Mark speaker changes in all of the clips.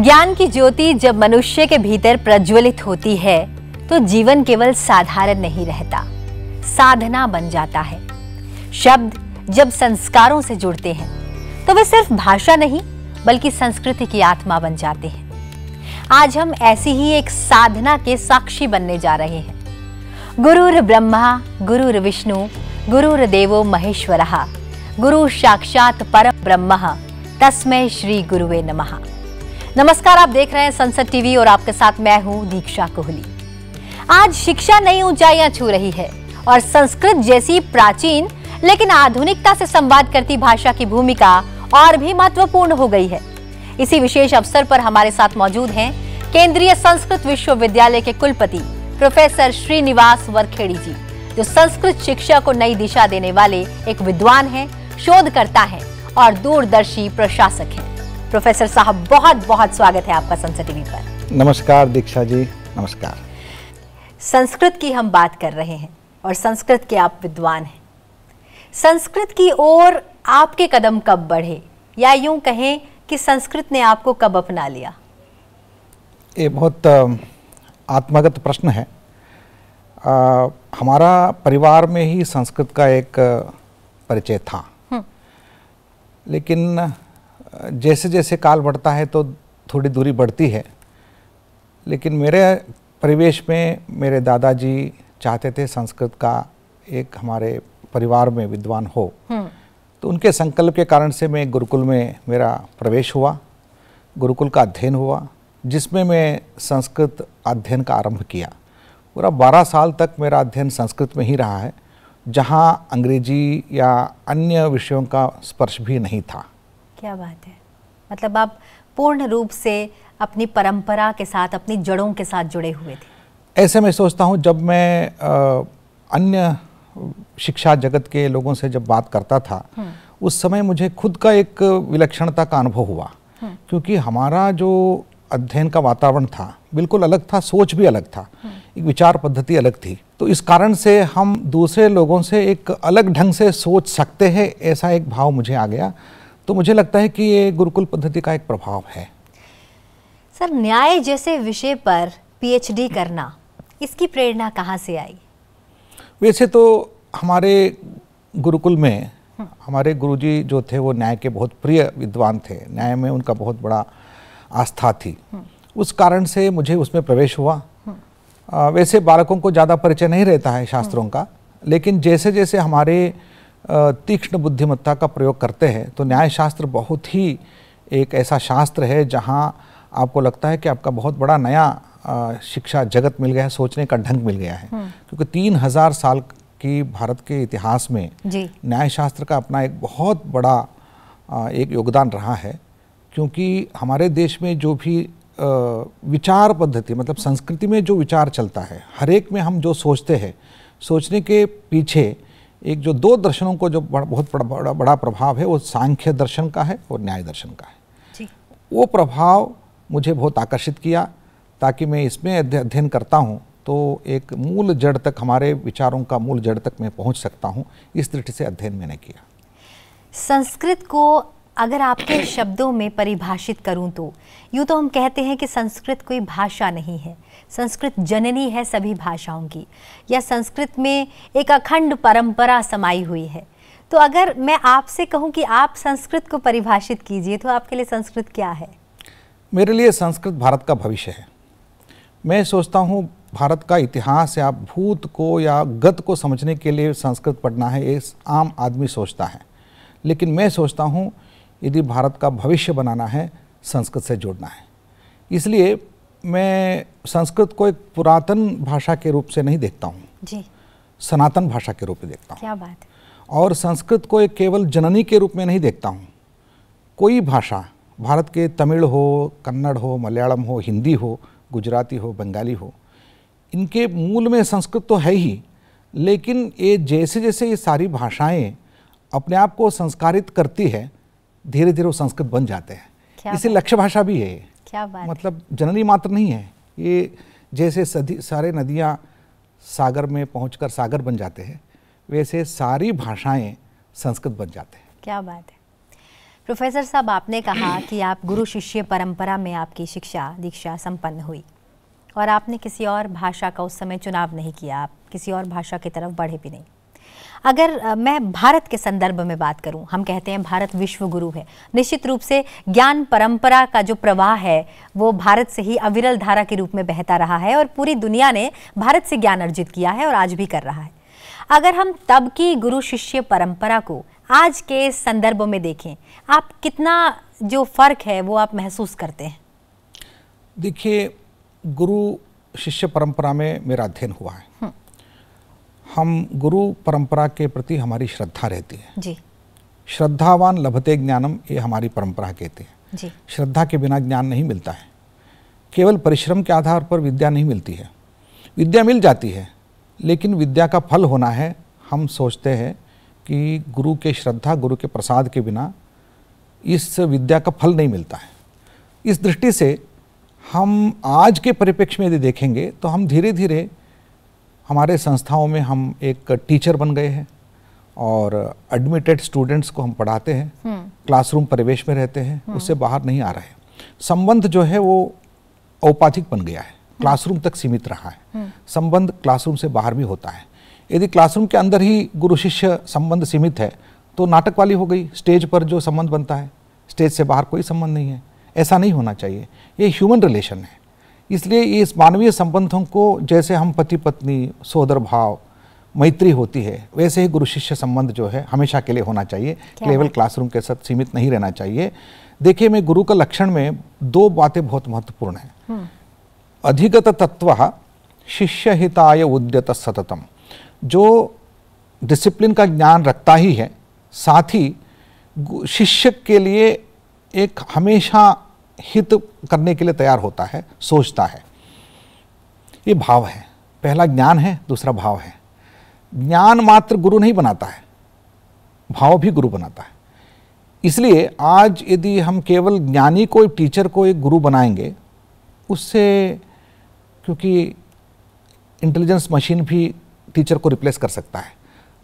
Speaker 1: ज्ञान की ज्योति जब मनुष्य के भीतर प्रज्वलित होती है तो जीवन केवल साधारण नहीं रहता, साधना बन जाता है। शब्द जब संस्कारों से जुड़ते हैं तो वे सिर्फ भाषा नहीं बल्कि संस्कृति की आत्मा बन जाते हैं। आज हम ऐसी ही एक साधना के साक्षी बनने जा रहे हैं। गुरुर् ब्रह्मा गुरुर् विष्णु गुरुर्देवो महेश्वरः गुरु साक्षात परम ब्रह्म तस्मै श्री गुरुवे नमः। नमस्कार, आप देख रहे हैं संसद टीवी और आपके साथ मैं हूं दीक्षा कोहली। आज शिक्षा नई ऊंचाइयां छू रही है और संस्कृत जैसी प्राचीन लेकिन आधुनिकता से संवाद करती भाषा की भूमिका और भी महत्वपूर्ण हो गई है। इसी विशेष अवसर पर हमारे साथ मौजूद हैं केंद्रीय संस्कृत विश्वविद्यालय के कुलपति प्रोफेसर श्रीनिवास वरखेड़ी जी, जो संस्कृत शिक्षा को नई दिशा देने वाले एक विद्वान हैं, शोधकर्ता हैं और दूरदर्शी प्रशासक हैं। प्रोफेसर साहब, बहुत बहुत स्वागत है आपका संसद टीवी पर।
Speaker 2: नमस्कार दीक्षा जी, नमस्कार।
Speaker 1: संस्कृत की हम बात कर रहे हैं और संस्कृत के आप विद्वान हैं। संस्कृत की ओर आपके कदम कब बढ़े, या यूं कहें कि संस्कृत ने आपको कब अपना लिया?
Speaker 2: ये बहुत आत्मगत प्रश्न है। हमारा परिवार में ही संस्कृत का एक परिचय था, लेकिन जैसे जैसे काल बढ़ता है तो थोड़ी दूरी बढ़ती है। लेकिन मेरे परिवेश में मेरे दादाजी चाहते थे संस्कृत का एक हमारे परिवार में विद्वान हो, तो उनके संकल्प के कारण से मैं गुरुकुल में मेरा प्रवेश हुआ, गुरुकुल का अध्ययन हुआ, जिसमें मैं संस्कृत अध्ययन का आरंभ किया। पूरा 12 साल तक मेरा अध्ययन संस्कृत में ही रहा है, जहाँ अंग्रेजी या अन्य विषयों का स्पर्श भी नहीं था।
Speaker 1: क्या बात है, मतलब आप पूर्ण रूप से अपनी परंपरा के साथ, अपनी जड़ों के साथ जुड़े हुए थे।
Speaker 2: ऐसे मैं सोचता हूँ, जब मैं अन्य शिक्षा जगत के लोगों से जब बात करता था, उस समय मुझे खुद का एक विलक्षणता का अनुभव हुआ, क्योंकि हमारा जो अध्ययन का वातावरण था बिल्कुल अलग था, सोच भी अलग था, एक विचार पद्धति अलग थी। तो इस कारण से हम दूसरे लोगों से एक अलग ढंग से सोच सकते हैं, ऐसा एक भाव मुझे आ गया। तो मुझे लगता है कि ये गुरुकुल पद्धति का एक प्रभाव है।
Speaker 1: सर, न्याय जैसे विषय पर पीएचडी करना, इसकी प्रेरणा कहाँ से आई?
Speaker 2: वैसे तो हमारे गुरुकुल में हमारे गुरुजी जो थे वो न्याय के बहुत प्रिय विद्वान थे, न्याय में उनका बहुत बड़ा आस्था थी। उस कारण से मुझे उसमें प्रवेश हुआ। वैसे बालकों को ज़्यादा परिचय नहीं रहता है शास्त्रों का, लेकिन जैसे जैसे हमारे तीक्ष्ण बुद्धिमत्ता का प्रयोग करते हैं तो न्याय शास्त्र बहुत ही एक ऐसा शास्त्र है जहाँ आपको लगता है कि आपका बहुत बड़ा नया शिक्षा जगत मिल गया है, सोचने का ढंग मिल गया है। क्योंकि 3000 साल की भारत के इतिहास में न्याय शास्त्र का अपना एक बहुत बड़ा एक योगदान रहा है। क्योंकि हमारे देश में जो भी विचार पद्धति, मतलब संस्कृति में जो विचार चलता है, हर एक में हम जो सोचते हैं, सोचने के पीछे एक जो 2 दर्शनों को जो बहुत बड़ा प्रभाव है, वो सांख्य दर्शन का है और न्याय दर्शन का है जी। वो प्रभाव मुझे बहुत आकर्षित किया, ताकि मैं इसमें अध्ययन करता हूँ तो एक मूल जड़ तक, हमारे विचारों का मूल जड़ तक मैं पहुँच सकता हूँ। इस दृष्टि से अध्ययन मैंने किया।
Speaker 1: संस्कृत को अगर आपके शब्दों में परिभाषित करूं तो यूँ तो हम कहते हैं कि संस्कृत कोई भाषा नहीं है, संस्कृत जननी है सभी भाषाओं की, या संस्कृत में एक अखंड परंपरा समाई हुई है। तो अगर मैं आपसे कहूं कि आप संस्कृत को परिभाषित कीजिए, तो आपके लिए संस्कृत क्या है?
Speaker 2: मेरे लिए संस्कृत भारत का भविष्य है। मैं सोचता हूँ भारत का इतिहास या भूत को या गत को समझने के लिए संस्कृत पढ़ना है, ये आम आदमी सोचता है। लेकिन मैं सोचता हूँ यदि भारत का भविष्य बनाना है, संस्कृत से जोड़ना है। इसलिए मैं संस्कृत को एक पुरातन भाषा के रूप से नहीं देखता हूँ जी, सनातन भाषा के रूप में देखता हूँ।
Speaker 1: क्या बात है।
Speaker 2: और संस्कृत को एक केवल जननी के रूप में नहीं देखता हूँ। कोई भाषा, भारत के तमिल हो, कन्नड़ हो, मलयालम हो, हिंदी हो, गुजराती हो, बंगाली हो, इनके मूल में संस्कृत तो है ही, लेकिन ये जैसे जैसे ये सारी भाषाएं अपने आप को संस्कारित करती है, धीरे धीरे वो संस्कृत बन जाते हैं। इसे लक्ष्य भाषा भी है।
Speaker 1: क्या बात,
Speaker 2: मतलब जननी मात्र नहीं है ये। जैसे सारे नदियाँ सागर में पहुंचकर सागर बन जाते हैं, वैसे सारी भाषाएं संस्कृत बन जाते हैं।
Speaker 1: क्या बात है। प्रोफेसर साहब, आपने कहा कि आप गुरु शिष्य परंपरा में आपकी शिक्षा दीक्षा संपन्न हुई और आपने किसी और भाषा का उस समय चुनाव नहीं किया, आप किसी और भाषा की तरफ बढ़े भी नहीं। अगर मैं भारत के संदर्भ में बात करूं, हम कहते हैं भारत विश्व गुरु है। निश्चित रूप से ज्ञान परंपरा का जो प्रवाह है वो भारत से ही अविरल धारा के रूप में बहता रहा है और पूरी दुनिया ने भारत से ज्ञान अर्जित किया है और आज भी कर रहा है। अगर हम तब की गुरु शिष्य परंपरा को आज के संदर्भ में देखें, आप कितना जो फर्क है वो आप महसूस करते हैं?
Speaker 2: देखिए, गुरु शिष्य परंपरा में मेरा अध्ययन हुआ है। हम गुरु परंपरा के प्रति हमारी श्रद्धा रहती है
Speaker 1: जी।
Speaker 2: श्रद्धावान लभते ज्ञानम, ये हमारी परंपरा कहती है
Speaker 1: जी।
Speaker 2: श्रद्धा के बिना ज्ञान नहीं मिलता है। केवल परिश्रम के आधार पर विद्या नहीं मिलती है। विद्या मिल जाती है, लेकिन विद्या का फल होना है। हम सोचते हैं कि गुरु के श्रद्धा, गुरु के प्रसाद के बिना इस विद्या का फल नहीं मिलता है। इस दृष्टि से हम आज के परिप्रेक्ष्य में यदि देखेंगे तो हम धीरे धीरे हमारे संस्थाओं में हम एक टीचर बन गए हैं और एडमिटेड स्टूडेंट्स को हम पढ़ाते हैं, क्लासरूम परिवेश में रहते हैं, उससे बाहर नहीं आ रहे हैं। संबंध जो है वो औपाधिक बन गया है, क्लासरूम तक सीमित रहा है। संबंध क्लासरूम से बाहर भी होता है। यदि क्लासरूम के अंदर ही गुरु शिष्य संबंध सीमित है तो नाटक वाली हो गई। स्टेज पर जो संबंध बनता है, स्टेज से बाहर कोई संबंध नहीं है। ऐसा नहीं होना चाहिए। ये ह्यूमन रिलेशन है। इसलिए इस मानवीय संबंधों को जैसे हम पति पत्नी, सोदर भाव, मैत्री होती है, वैसे ही गुरु शिष्य संबंध जो है हमेशा के लिए होना चाहिए। केवल क्लासरूम के साथ सीमित नहीं रहना चाहिए। देखिए, मैं गुरु का लक्षण में दो बातें बहुत महत्वपूर्ण हैं। अधिगत तत्व शिष्य हिताय उद्यत सततम, जो डिसिप्लिन का ज्ञान रखता ही है, साथ ही शिष्य के लिए एक हमेशा हित करने के लिए तैयार होता है, सोचता है। ये भाव है। पहला ज्ञान है, दूसरा भाव है। ज्ञान मात्र गुरु नहीं बनाता है, भाव भी गुरु बनाता है। इसलिए आज यदि हम केवल ज्ञानी को, टीचर को एक गुरु बनाएंगे, उससे, क्योंकि इंटेलिजेंस मशीन भी टीचर को रिप्लेस कर सकता है,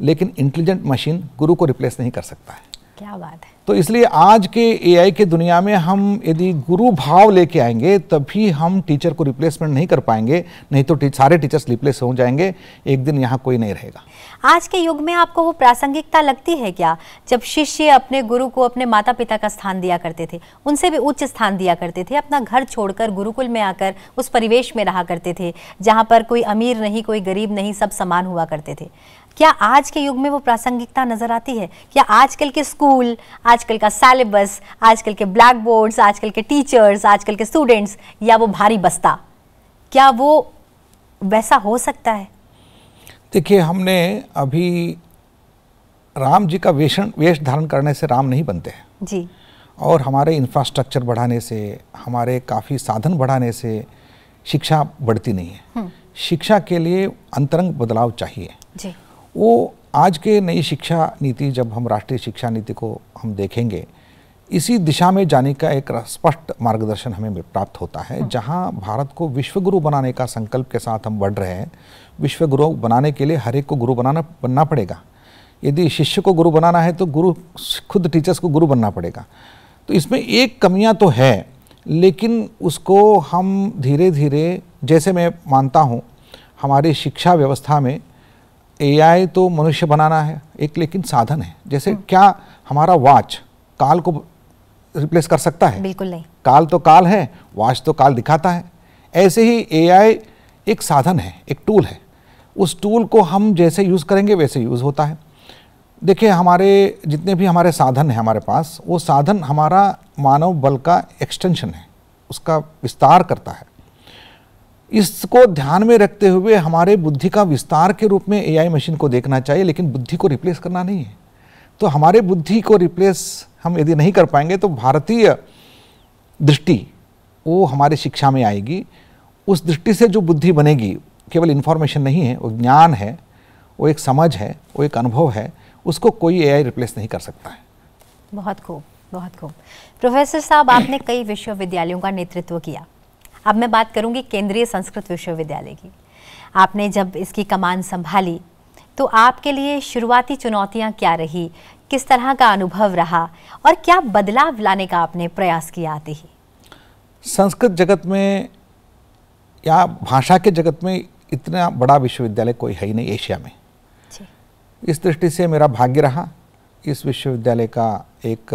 Speaker 2: लेकिन इंटेलिजेंट मशीन गुरु को रिप्लेस नहीं कर सकता है।
Speaker 1: क्या बात है।
Speaker 2: तो इसलिए आज के एआई के दुनिया में हम यदि गुरु भाव लेके आएंगे तभी हम टीचर को रिप्लेसमेंट नहीं कर पाएंगे, नहीं तो सारे टीचर्स रिप्लेस हो जाएंगे। एक दिन यहाँ कोई नहीं रहेगा।
Speaker 1: आज के युग में आपको वो प्रासंगिकता लगती है क्या, जब शिष्य अपने गुरु को अपने माता पिता का स्थान दिया करते थे, उनसे भी उच्च स्थान दिया करते थे, अपना घर छोड़कर गुरुकुल में आकर उस परिवेश में रहा करते थे जहाँ पर कोई अमीर नहीं, कोई गरीब नहीं, सब समान हुआ करते थे? क्या आज के युग में वो प्रासंगिकता नजर आती है? क्या आजकल के स्कूल, आजकल का सिलेबस, आजकल के ब्लैक बोर्ड्स, आजकल के टीचर्स, आजकल के स्टूडेंट्स, या वो भारी बस्ता, क्या वो वैसा हो सकता है?
Speaker 2: देखिए, हमने अभी राम जी का वेश धारण करने से राम नहीं बनते हैं
Speaker 1: जी,
Speaker 2: और हमारे इंफ्रास्ट्रक्चर बढ़ाने से, हमारे काफ़ी साधन बढ़ाने से शिक्षा बढ़ती नहीं है। शिक्षा के लिए अंतरंग बदलाव चाहिए
Speaker 1: जी।
Speaker 2: वो आज के नई शिक्षा नीति, जब हम राष्ट्रीय शिक्षा नीति को हम देखेंगे, इसी दिशा में जाने का एक स्पष्ट मार्गदर्शन हमें प्राप्त होता है, जहां भारत को विश्वगुरु बनाने का संकल्प के साथ हम बढ़ रहे हैं। विश्वगुरु बनाने के लिए हर एक को गुरु बनना पड़ेगा। यदि शिष्य को गुरु बनाना है तो गुरु खुद टीचर्स को गुरु बनना पड़ेगा। तो इसमें एक कमियां तो है, लेकिन उसको हम धीरे धीरे, जैसे मैं मानता हूँ हमारी शिक्षा व्यवस्था में एआई तो मनुष्य बनाना है एक, लेकिन साधन है। जैसे क्या हमारा वॉच काल को रिप्लेस कर सकता है?
Speaker 1: बिल्कुल नहीं।
Speaker 2: काल तो काल है, वॉच तो काल दिखाता है। ऐसे ही एआई एक साधन है, एक टूल है। उस टूल को हम जैसे यूज़ करेंगे वैसे यूज़ होता है। देखिए, हमारे जितने भी हमारे साधन हैं हमारे पास, वो साधन हमारा मानव बल का एक्सटेंशन है, उसका विस्तार करता है। इसको ध्यान में रखते हुए हमारे बुद्धि का विस्तार के रूप में एआई मशीन को देखना चाहिए, लेकिन बुद्धि को रिप्लेस करना नहीं है। तो हमारे बुद्धि को रिप्लेस हम यदि नहीं कर पाएंगे तो भारतीय दृष्टि वो हमारी शिक्षा में आएगी। उस दृष्टि से जो बुद्धि बनेगी, केवल इन्फॉर्मेशन नहीं है, वो ज्ञान है, वो एक समझ है, वो एक अनुभव है, उसको कोई एआई रिप्लेस नहीं कर सकता है।
Speaker 1: बहुत खूब, बहुत खूब। प्रोफेसर साहब, आपने कई विश्वविद्यालयों का नेतृत्व किया। अब मैं बात करूंगी केंद्रीय संस्कृत विश्वविद्यालय की। आपने जब इसकी कमान संभाली तो आपके लिए शुरुआती चुनौतियां क्या रही? किस तरह का अनुभव रहा और क्या बदलाव लाने का आपने प्रयास किया आते ही?
Speaker 2: संस्कृत जगत में या भाषा के जगत में इतना बड़ा विश्वविद्यालय कोई है ही नहीं एशिया में। इस दृष्टि से मेरा भाग्य रहा इस विश्वविद्यालय का एक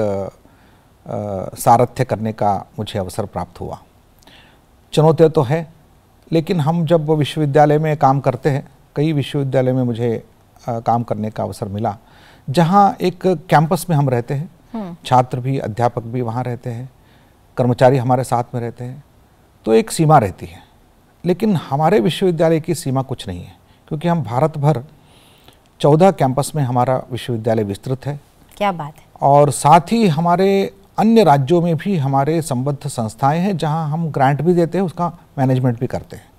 Speaker 2: सारथ्य करने का मुझे अवसर प्राप्त हुआ। चुनौतियाँ तो है, लेकिन हम जब विश्वविद्यालय में काम करते हैं, कई विश्वविद्यालय में मुझे काम करने का अवसर मिला, जहाँ एक कैंपस में हम रहते हैं, छात्र भी अध्यापक भी वहाँ रहते हैं, कर्मचारी हमारे साथ में रहते हैं, तो एक सीमा रहती है। लेकिन हमारे विश्वविद्यालय की सीमा कुछ नहीं है, क्योंकि हम भारत भर 14 कैंपस में हमारा विश्वविद्यालय विस्तृत है।
Speaker 1: क्या बात है।
Speaker 2: और साथ ही हमारे अन्य राज्यों में भी हमारे संबद्ध संस्थाएं हैं, जहां हम ग्रांट भी देते हैं, उसका मैनेजमेंट भी करते हैं।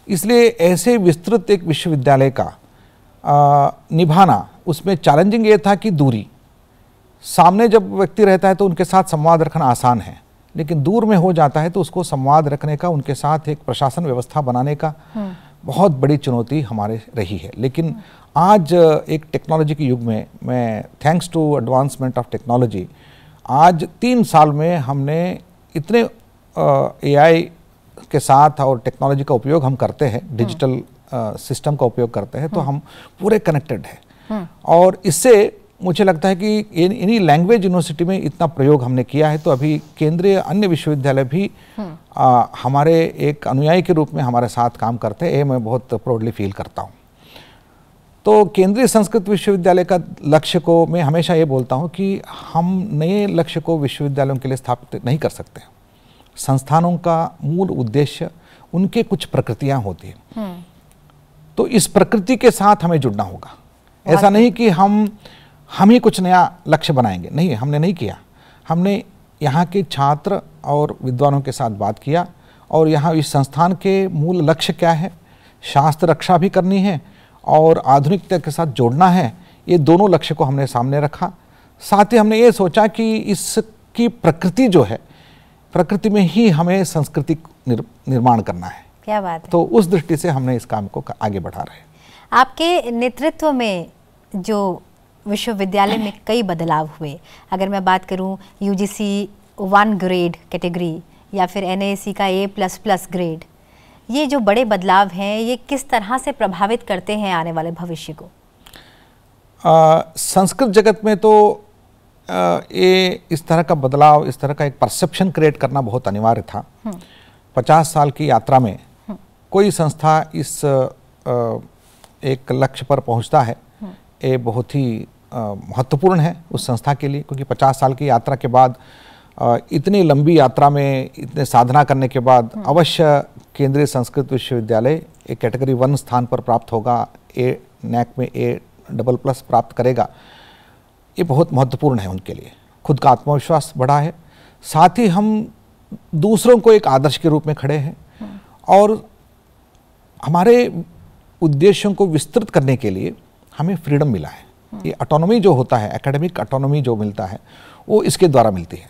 Speaker 2: इसलिए ऐसे विस्तृत एक विश्वविद्यालय का निभाना, उसमें चैलेंजिंग ये था कि दूरी, सामने जब व्यक्ति रहता है तो उनके साथ संवाद रखना आसान है, लेकिन दूर में हो जाता है तो उसको संवाद रखने का, उनके साथ एक प्रशासन व्यवस्था बनाने का बहुत बड़ी चुनौती हमारे रही है। लेकिन आज एक टेक्नोलॉजी के युग में, मैं thanks to advancement of technology, आज 3 साल में हमने इतने एआई के साथ और टेक्नोलॉजी का उपयोग हम करते हैं, डिजिटल सिस्टम का उपयोग करते हैं, तो हम पूरे कनेक्टेड हैं। और इससे मुझे लगता है कि इन्हीं लैंग्वेज यूनिवर्सिटी में इतना प्रयोग हमने किया है, तो अभी केंद्रीय अन्य विश्वविद्यालय भी हमारे एक अनुयायी के रूप में हमारे साथ काम करते हैं। ये मैं बहुत प्राउडली फील करता हूँ। तो केंद्रीय संस्कृत विश्वविद्यालय का लक्ष्य को मैं हमेशा ये बोलता हूँ कि हम नए लक्ष्य को विश्वविद्यालयों के लिए स्थापित नहीं कर सकते। संस्थानों का मूल उद्देश्य, उनके कुछ प्रकृतियाँ होती हैं, तो इस प्रकृति के साथ हमें जुड़ना होगा। ऐसा नहीं कि हम ही कुछ नया लक्ष्य बनाएंगे, नहीं, हमने नहीं किया। हमने यहाँ के छात्र और विद्वानों के साथ बात किया, और यहाँ इस संस्थान के मूल लक्ष्य क्या है, शास्त्र रक्षा भी करनी है और आधुनिकता के साथ जोड़ना है, ये दोनों लक्ष्य को हमने सामने रखा। साथ ही हमने ये सोचा कि इसकी प्रकृति जो है, प्रकृति में ही हमें संस्कृति निर्माण करना है।
Speaker 1: क्या बात है।
Speaker 2: तो उस दृष्टि से हमने इस काम को आगे बढ़ा रहे हैं।
Speaker 1: आपके नेतृत्व में जो विश्वविद्यालय में कई बदलाव हुए, अगर मैं बात करूं यूजीसी 1 ग्रेड कैटेगरी या फिर एनएसी का A++ ग्रेड, ये जो बड़े बदलाव हैं, ये किस तरह से प्रभावित करते हैं आने वाले भविष्य को?
Speaker 2: संस्कृत जगत में तो ये इस तरह का बदलाव, इस तरह का एक परसेप्शन क्रिएट करना बहुत अनिवार्य था। 50 साल की यात्रा में कोई संस्था इस एक लक्ष्य पर पहुंचता है, ये बहुत ही महत्वपूर्ण है उस संस्था के लिए, क्योंकि 50 साल की यात्रा के बाद, इतनी लंबी यात्रा में इतने साधना करने के बाद अवश्य केंद्रीय संस्कृत विश्वविद्यालय एक कैटेगरी 1 स्थान पर प्राप्त होगा, NAAC में A++ प्राप्त करेगा। ये बहुत महत्वपूर्ण है उनके लिए। खुद का आत्मविश्वास बढ़ा है, साथ ही हम दूसरों को एक आदर्श के रूप में खड़े हैं, और हमारे उद्देश्यों को विस्तृत करने के लिए हमें फ्रीडम मिला है। ये ऑटोनॉमी जो होता है, एकेडमिक ऑटोनॉमी जो मिलता है, वो इसके द्वारा मिलती है,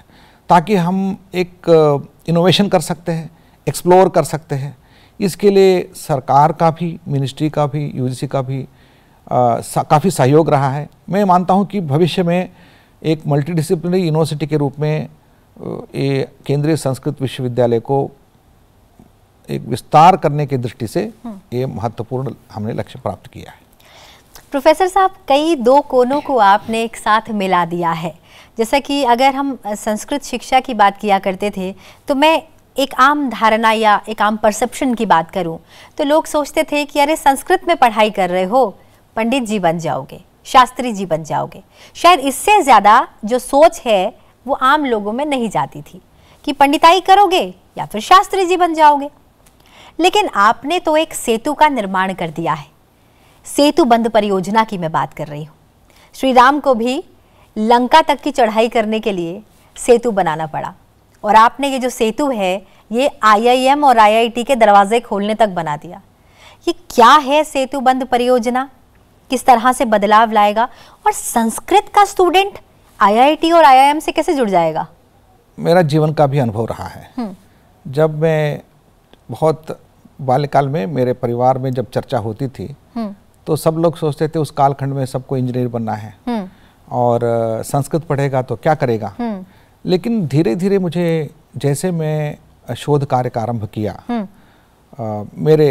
Speaker 2: ताकि हम एक इनोवेशन कर सकते हैं, एक्सप्लोर कर सकते हैं। इसके लिए सरकार का भी, मिनिस्ट्री का भी, यूजीसी का भी काफ़ी सहयोग रहा है। मैं मानता हूँ कि भविष्य में एक मल्टीडिसिप्लिनरी यूनिवर्सिटी के रूप में ये केंद्रीय संस्कृत विश्वविद्यालय को एक विस्तार करने की दृष्टि से ये महत्वपूर्ण हमने लक्ष्य प्राप्त किया है।
Speaker 1: प्रोफेसर साहब, कई 2 कोनों को आपने एक साथ मिला दिया है। जैसा कि अगर हम संस्कृत शिक्षा की बात किया करते थे, तो मैं एक आम धारणा या एक आम परसेप्शन की बात करूं तो लोग सोचते थे कि अरे संस्कृत में पढ़ाई कर रहे हो, पंडित जी बन जाओगे, शास्त्री जी बन जाओगे। शायद इससे ज़्यादा जो सोच है वो आम लोगों में नहीं जाती थी कि पंडिताई करोगे या फिर शास्त्री जी बन जाओगे। लेकिन आपने तो एक सेतु का निर्माण कर दिया है। सेतु बंध परियोजना की मैं बात कर रही हूँ। श्री राम को भी लंका तक की चढ़ाई करने के लिए सेतु बनाना पड़ा, और आपने ये जो सेतु है, ये IIM और IIT के दरवाजे खोलने तक बना दिया। ये क्या है सेतु बंध परियोजना, किस तरह से बदलाव लाएगा, और संस्कृत का स्टूडेंट IIT और IIM से कैसे जुड़ जाएगा?
Speaker 2: मेरा जीवन का भी अनुभव रहा है। जब मैं बहुत बाल्यकाल में, मेरे परिवार में जब चर्चा होती थी, तो सब लोग सोचते थे उस कालखंड में सबको इंजीनियर बनना है, और संस्कृत पढ़ेगा तो क्या करेगा। लेकिन धीरे धीरे मुझे, जैसे मैं शोध कार्य का आरंभ किया, मेरे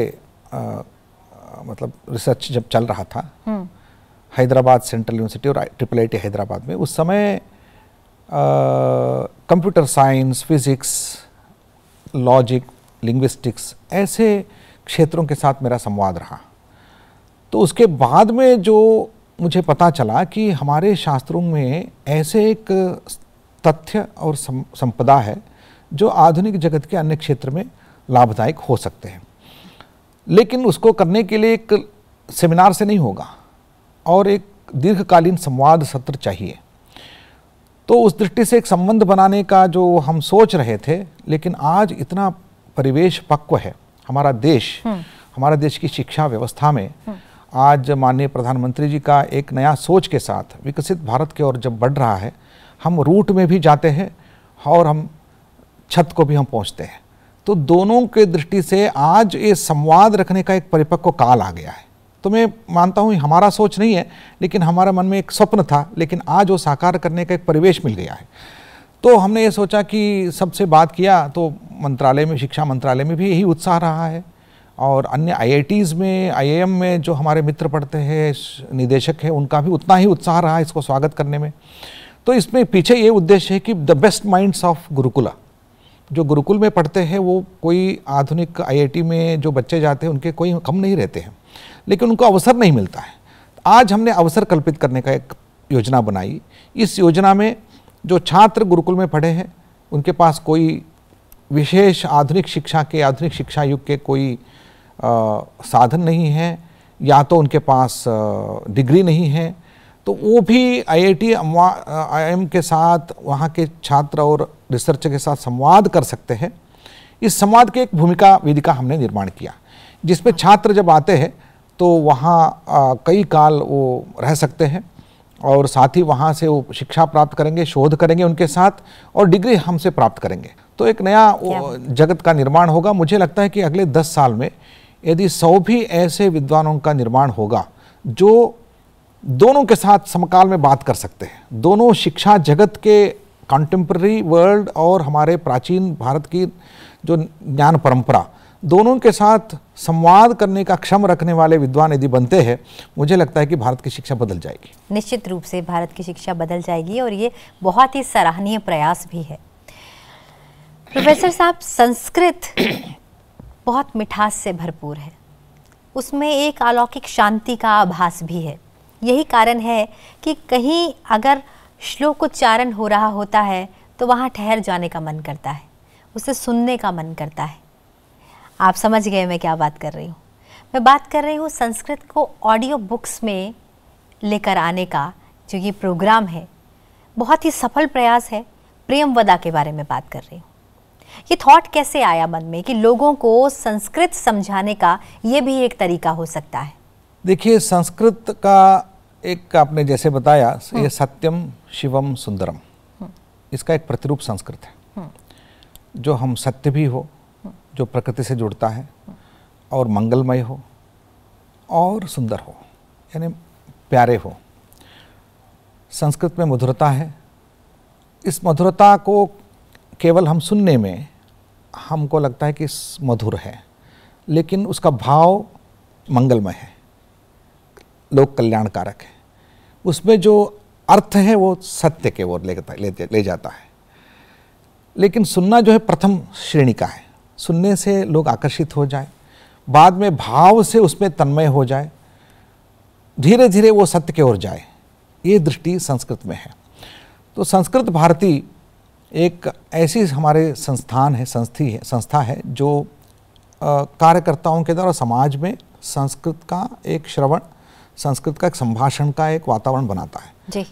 Speaker 2: मतलब रिसर्च जब चल रहा था हैदराबाद सेंट्रल यूनिवर्सिटी और IIIT हैदराबाद में, उस समय computer science, physics, logic, linguistics ऐसे क्षेत्रों के साथ मेरा संवाद रहा। तो उसके बाद में जो मुझे पता चला कि हमारे शास्त्रों में ऐसे एक तथ्य और संपदा है जो आधुनिक जगत के अन्य क्षेत्र में लाभदायक हो सकते हैं, लेकिन उसको करने के लिए एक सेमिनार से नहीं होगा और एक दीर्घकालीन संवाद सत्र चाहिए। तो उस दृष्टि से एक संबंध बनाने का जो हम सोच रहे थे, लेकिन आज इतना परिवेश पक्व है, हमारा देश की शिक्षा व्यवस्था में आज माननीय प्रधानमंत्री जी का एक नया सोच के साथ विकसित भारत की ओर जब बढ़ रहा है, हम रूट में भी जाते हैं और हम छत को भी हम पहुंचते हैं। तो दोनों के दृष्टि से आज ये संवाद रखने का एक परिपक्व काल आ गया है। तो मैं मानता हूँ हमारा सोच नहीं है, लेकिन हमारे मन में एक स्वप्न था, लेकिन आज वो साकार करने का एक परिवेश मिल गया है। तो हमने ये सोचा कि सबसे बात किया, तो मंत्रालय में, शिक्षा मंत्रालय में भी यही उत्साह रहा है और अन्य IITs में, IIM में जो हमारे मित्र पढ़ते हैं, निदेशक हैं, उनका भी उतना ही उत्साह रहा है इसको स्वागत करने में। तो इसमें पीछे ये उद्देश्य है कि द बेस्ट माइंड्स ऑफ गुरुकुला, जो गुरुकुल में पढ़ते हैं वो कोई आधुनिक IIT में जो बच्चे जाते हैं उनके कोई कम नहीं रहते हैं, लेकिन उनको अवसर नहीं मिलता है। आज हमने अवसर कल्पित करने का एक योजना बनाई। इस योजना में जो छात्र गुरुकुल में पढ़े हैं उनके पास कोई विशेष आधुनिक शिक्षा युग के कोई साधन नहीं है, या तो उनके पास डिग्री नहीं है, तो वो भी IIM के साथ, वहाँ के छात्र और रिसर्च के साथ संवाद कर सकते हैं। इस संवाद की एक भूमिका वेदिका हमने निर्माण किया, जिसमें छात्र जब आते हैं तो वहाँ कई काल वो रह सकते हैं और साथ ही वहाँ से वो शिक्षा प्राप्त करेंगे, शोध करेंगे उनके साथ और डिग्री हमसे प्राप्त करेंगे। तो एक नया जगत का निर्माण होगा। मुझे लगता है कि अगले 10 साल में यदि 100 भी ऐसे विद्वानों का निर्माण होगा जो दोनों के साथ समकाल में बात कर सकते हैं, दोनों शिक्षा जगत के कंटेम्प्रेरी वर्ल्ड और हमारे प्राचीन भारत की जो ज्ञान परंपरा, दोनों के साथ संवाद करने का क्षम रखने वाले विद्वान यदि बनते हैं, मुझे लगता है कि भारत की शिक्षा बदल जाएगी।
Speaker 1: निश्चित रूप से भारत की शिक्षा बदल जाएगी और ये बहुत ही सराहनीय प्रयास भी है। प्रोफेसर साहब, संस्कृत बहुत मिठास से भरपूर है, उसमें एक अलौकिक शांति का आभास भी है। यही कारण है कि कहीं अगर श्लोक उच्चारण हो रहा होता है तो वहाँ ठहर जाने का मन करता है, उसे सुनने का मन करता है। आप समझ गए मैं क्या बात कर रही हूँ। मैं बात कर रही हूँ संस्कृत को ऑडियो बुक्स में लेकर आने का, जो ये प्रोग्राम है बहुत ही सफल प्रयास है। प्रेमवदा के बारे में बात कर रही हूँ। ये थॉट कैसे आया मन में कि लोगों को संस्कृत समझाने का ये भी एक तरीका हो सकता है?
Speaker 2: देखिए, संस्कृत का एक, आपने जैसे बताया, ये सत्यम शिवम सुंदरम, इसका एक प्रतिरूप संस्कृत है, जो हम सत्य भी हो, जो प्रकृति से जुड़ता है और मंगलमय हो और सुंदर हो, यानी प्यारे हो। संस्कृत में मधुरता है। इस मधुरता को केवल हम सुनने में हमको लगता है कि मधुर है, लेकिन उसका भाव मंगलमय है, लोक कल्याणकारक है। उसमें जो अर्थ है वो सत्य के ओर ले जाता है। लेकिन सुनना जो है प्रथम श्रेणी का है। सुनने से लोग आकर्षित हो जाए, बाद में भाव से उसमें तन्मय हो जाए, धीरे धीरे वो सत्य की ओर जाए, ये दृष्टि संस्कृत में है। तो संस्कृत भारती एक ऐसी हमारे संस्था है जो कार्यकर्ताओं के द्वारा समाज में संस्कृत का एक श्रवण, संस्कृत का एक संभाषण का एक वातावरण बनाता है
Speaker 1: जी।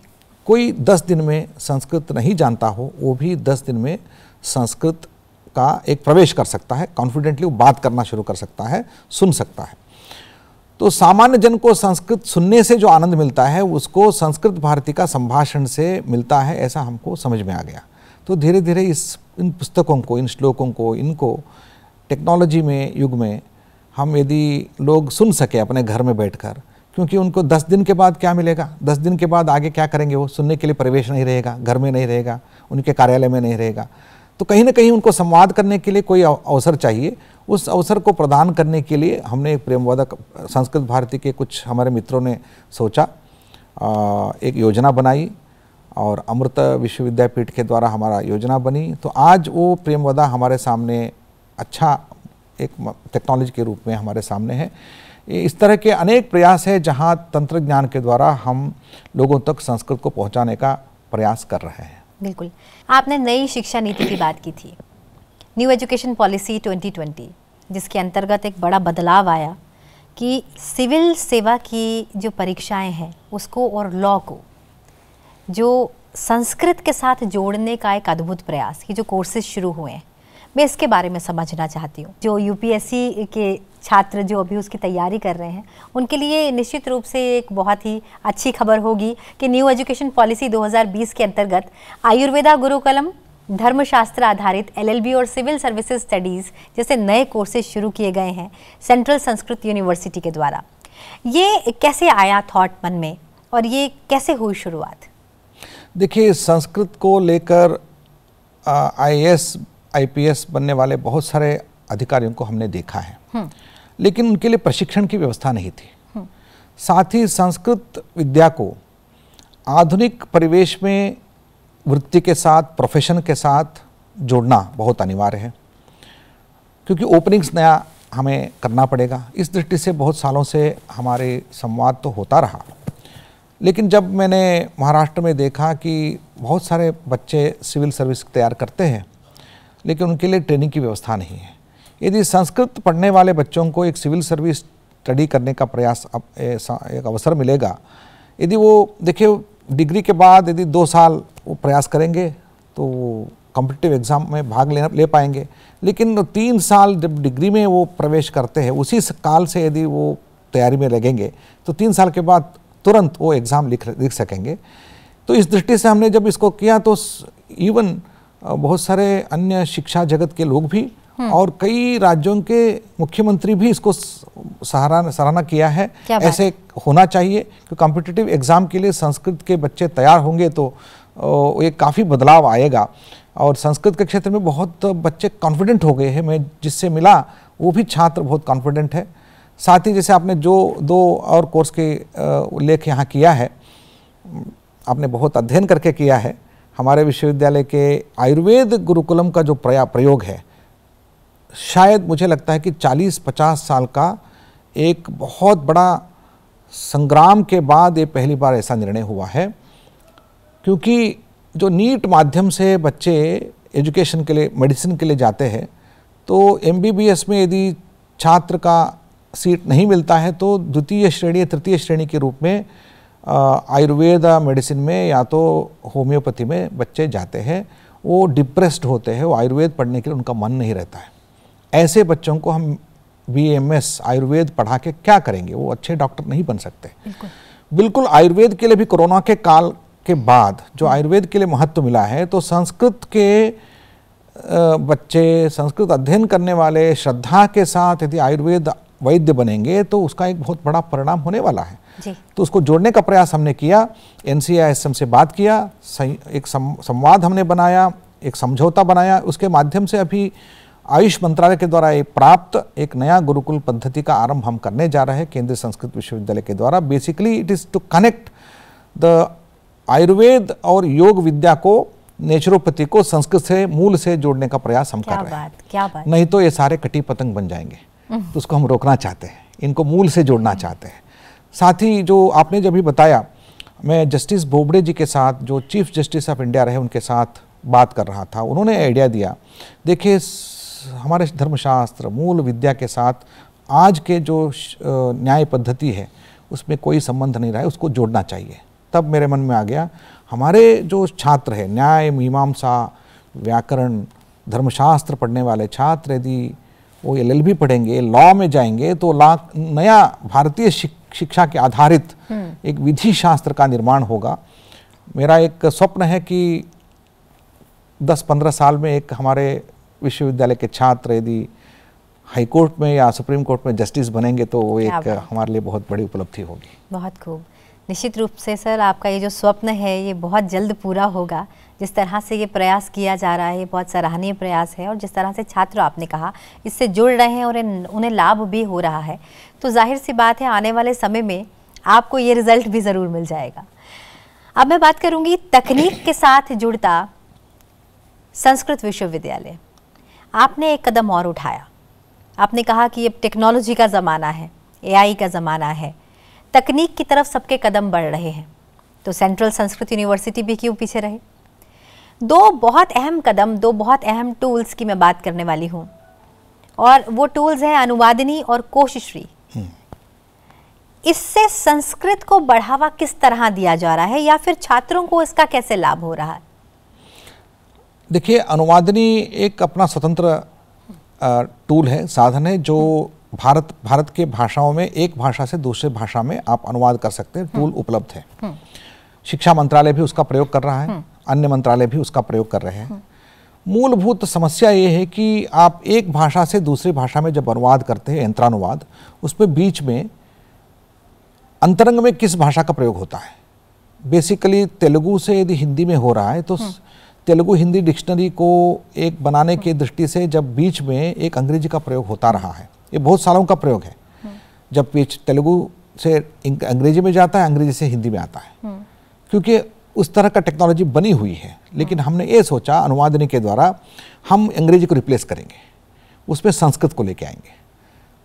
Speaker 2: कोई 10 दिन में संस्कृत नहीं जानता हो, वो भी 10 दिन में संस्कृत का एक प्रवेश कर सकता है, कॉन्फिडेंटली वो बात करना शुरू कर सकता है, सुन सकता है। तो सामान्य जन को संस्कृत सुनने से जो आनंद मिलता है उसको संस्कृत भारती का संभाषण से मिलता है, ऐसा हमको समझ में आ गया। तो धीरे धीरे इन पुस्तकों को, इन श्लोकों को, इनको टेक्नोलॉजी में युग में हम यदि लोग सुन सके अपने घर में बैठकर, क्योंकि उनको 10 दिन के बाद क्या मिलेगा, 10 दिन के बाद आगे क्या करेंगे, वो सुनने के लिए परिवेश नहीं रहेगा, घर में नहीं रहेगा, उनके कार्यालय में नहीं रहेगा। तो कहीं ना कहीं उनको संवाद करने के लिए कोई अवसर चाहिए। उस अवसर को प्रदान करने के लिए हमने प्रेमवदा संस्कृत भारती के कुछ हमारे मित्रों ने सोचा, एक योजना बनाई और अमृत विश्वविद्यापीठ के द्वारा हमारा योजना बनी। तो आज वो प्रेमवदा हमारे सामने अच्छा एक टेक्नोलॉजी के रूप में हमारे सामने है। इस तरह के अनेक प्रयास है जहां तंत्र ज्ञान के द्वारा हम लोगों तक संस्कृत को पहुंचाने का प्रयास कर रहे हैं।
Speaker 1: बिल्कुल। आपने नई शिक्षा नीति की बात की थी, न्यू एजुकेशन पॉलिसी 2020, जिसके अंतर्गत एक बड़ा बदलाव आया कि सिविल सेवा की जो परीक्षाएं हैं उसको और लॉ को जो संस्कृत के साथ जोड़ने का एक अद्भुत प्रयास, ये जो कोर्सेज शुरू हुए हैं, मैं इसके बारे में समझना चाहती हूँ। जो यूपीएससी के छात्र जो अभी उसकी तैयारी कर रहे हैं उनके लिए निश्चित रूप से एक बहुत ही अच्छी खबर होगी कि न्यू एजुकेशन पॉलिसी 2020 के अंतर्गत आयुर्वेदा गुरुकुलम, धर्मशास्त्र आधारित एलएलबी और सिविल सर्विसेज स्टडीज़ जैसे नए कोर्सेज शुरू किए गए हैं सेंट्रल संस्कृत यूनिवर्सिटी के द्वारा। ये कैसे आया थॉट मन में और ये कैसे हुई शुरुआत?
Speaker 2: देखिए, संस्कृत को लेकर आईएएस आईपीएस बनने वाले बहुत सारे अधिकारियों को हमने देखा है, लेकिन उनके लिए प्रशिक्षण की व्यवस्था नहीं थी। साथ ही संस्कृत विद्या को आधुनिक परिवेश में वृत्ति के साथ, प्रोफेशन के साथ जोड़ना बहुत अनिवार्य है, क्योंकि ओपनिंग्स नया हमें करना पड़ेगा। इस दृष्टि से बहुत सालों से हमारे संवाद तो होता रहा, लेकिन जब मैंने महाराष्ट्र में देखा कि बहुत सारे बच्चे सिविल सर्विस तैयार करते हैं लेकिन उनके लिए ट्रेनिंग की व्यवस्था नहीं है। यदि संस्कृत पढ़ने वाले बच्चों को एक सिविल सर्विस स्टडी करने का प्रयास एक अवसर मिलेगा, यदि वो देखिए डिग्री के बाद यदि 2 साल वो प्रयास करेंगे तो कॉम्पिटिटिव एग्ज़ाम में भाग ले पाएंगे, लेकिन 3 साल जब डिग्री में वो प्रवेश करते हैं उसी काल से यदि वो तैयारी में लगेंगे तो 3 साल के बाद तुरंत वो एग्ज़ाम लिख सकेंगे। तो इस दृष्टि से हमने जब इसको किया तो इवन बहुत सारे अन्य शिक्षा जगत के लोग भी और कई राज्यों के मुख्यमंत्री भी इसको सराहना किया है। ऐसे होना चाहिए कि कॉम्पिटिटिव एग्ज़ाम के लिए संस्कृत के बच्चे तैयार होंगे तो ये काफ़ी बदलाव आएगा। और संस्कृत के क्षेत्र में बहुत बच्चे कॉन्फिडेंट हो गए हैं, मैं जिससे मिला वो भी छात्र बहुत कॉन्फिडेंट है। साथ ही जैसे आपने जो 2 और कोर्स के उल्लेख यहाँ किया है, आपने बहुत अध्ययन करके किया है। हमारे विश्वविद्यालय के आयुर्वेद गुरुकुलम का जो प्रयोग है, शायद मुझे लगता है कि 40-50 साल का एक बहुत बड़ा संग्राम के बाद ये पहली बार ऐसा निर्णय हुआ है, क्योंकि जो नीट माध्यम से बच्चे एजुकेशन के लिए, मेडिसिन के लिए जाते हैं, तो एमबीबीएस में यदि छात्र का सीट नहीं मिलता है तो द्वितीय श्रेणी, तृतीय श्रेणी के रूप में आयुर्वेद मेडिसिन में या तो होम्योपैथी में बच्चे जाते हैं। वो डिप्रेस्ड होते हैं, वो आयुर्वेद पढ़ने के लिए उनका मन नहीं रहता है। ऐसे बच्चों को हम बीएमएस आयुर्वेद पढ़ा के क्या करेंगे? वो अच्छे डॉक्टर नहीं बन सकते। बिल्कुल आयुर्वेद के लिए भी कोरोना के काल के बाद जो आयुर्वेद के लिए महत्व मिला है, तो संस्कृत के बच्चे, संस्कृत अध्ययन करने वाले श्रद्धा के साथ यदि आयुर्वेद वैद्य बनेंगे तो उसका एक बहुत बड़ा परिणाम होने वाला है जी। तो उसको जोड़ने का प्रयास हमने किया, एनसीआईएसएम से बात किया, एक संवाद हमने बनाया, एक समझौता बनाया। उसके माध्यम से अभी आयुष मंत्रालय के द्वारा प्राप्त एक नया गुरुकुल पद्धति का आरंभ हम करने जा रहे हैं केंद्रीय संस्कृत विश्वविद्यालय के द्वारा। Basically it is to connect the Ayurveda और योग विद्या को, नेचुरोपैथी को संस्कृत से मूल से जोड़ने का प्रयास हम कर रहे हैं।
Speaker 1: क्या बात।
Speaker 2: नहीं तो ये सारे कटी पतंग बन जाएंगे, तो उसको हम रोकना चाहते हैं, इनको मूल से जोड़ना चाहते हैं। साथ ही जो आपने जब भी बताया, मैं जस्टिस बोबडे जी के साथ, जो चीफ जस्टिस ऑफ इंडिया रहे, उनके साथ बात कर रहा था। उन्होंने आइडिया दिया, देखिए हमारे धर्मशास्त्र मूल विद्या के साथ आज के जो न्याय पद्धति है उसमें कोई संबंध नहीं रहा है, उसको जोड़ना चाहिए। तब मेरे मन में आ गया, हमारे जो छात्र हैं, न्याय, मीमांसा, व्याकरण, धर्मशास्त्र पढ़ने वाले छात्र यदि वो एलएलबी पढ़ेंगे, लॉ में जाएंगे, तो नया भारतीय शिक्षा के आधारित एक विधि शास्त्र का निर्माण होगा। मेरा एक स्वप्न है कि 10-15 साल में एक हमारे विश्वविद्यालय के छात्र यदि हाई कोर्ट में या सुप्रीम कोर्ट में जस्टिस बनेंगे तो वो एक हमारे लिए बहुत बड़ी उपलब्धि होगी।
Speaker 1: बहुत खूब। निश्चित रूप से सर आपका ये जो स्वप्न है ये बहुत जल्द पूरा होगा। जिस तरह से ये प्रयास किया जा रहा है ये बहुत सराहनीय प्रयास है, और जिस तरह से छात्र आपने कहा इससे जुड़ रहे हैं और उन्हें लाभ भी हो रहा है, तो जाहिर सी बात है आने वाले समय में आपको ये रिजल्ट भी ज़रूर मिल जाएगा। अब मैं बात करूँगी तकनीक के साथ जुड़ता संस्कृत विश्वविद्यालय। आपने एक कदम और उठाया, आपने कहा कि ये टेक्नोलॉजी का ज़माना है, AI का ज़माना है, तकनीक की तरफ सबके कदम बढ़ रहे हैं, तो सेंट्रल संस्कृत यूनिवर्सिटी भी क्यों पीछे रहे। दो बहुत अहम कदम, दो बहुत अहम टूल्स की मैं बात करने वाली हूँ, और वो टूल्स हैं अनुवादिनी और कोशश्री। इससे संस्कृत को बढ़ावा किस तरह दिया जा रहा है, या फिर छात्रों को इसका कैसे लाभ हो रहा है?
Speaker 2: देखिए, अनुवादिनी एक अपना स्वतंत्र टूल है, साधन है, जो भारत के भाषाओं में एक भाषा से दूसरे भाषा में आप अनुवाद कर सकते हैं। टूल उपलब्ध है। शिक्षा मंत्रालय भी उसका प्रयोग कर रहा है, अन्य मंत्रालय भी उसका प्रयोग कर रहे हैं। मूलभूत समस्या ये है कि आप एक भाषा से दूसरी भाषा में जब अनुवाद करते हैं, यंत्रानुवाद, उसमें बीच में अंतरंग में किस भाषा का प्रयोग होता है। बेसिकली तेलुगु से यदि हिंदी में हो रहा है तो तेलुगु हिंदी डिक्शनरी को एक बनाने की दृष्टि से जब बीच में एक अंग्रेजी का प्रयोग होता रहा है, ये बहुत सालों का प्रयोग है। जब बीच तेलुगु से अंग्रेजी में जाता है, अंग्रेजी से हिंदी में आता है, क्योंकि उस तरह का टेक्नोलॉजी बनी हुई है। लेकिन हमने ये सोचा अनुवादिनी के द्वारा हम अंग्रेजी को रिप्लेस करेंगे, उसमें संस्कृत को लेके आएंगे।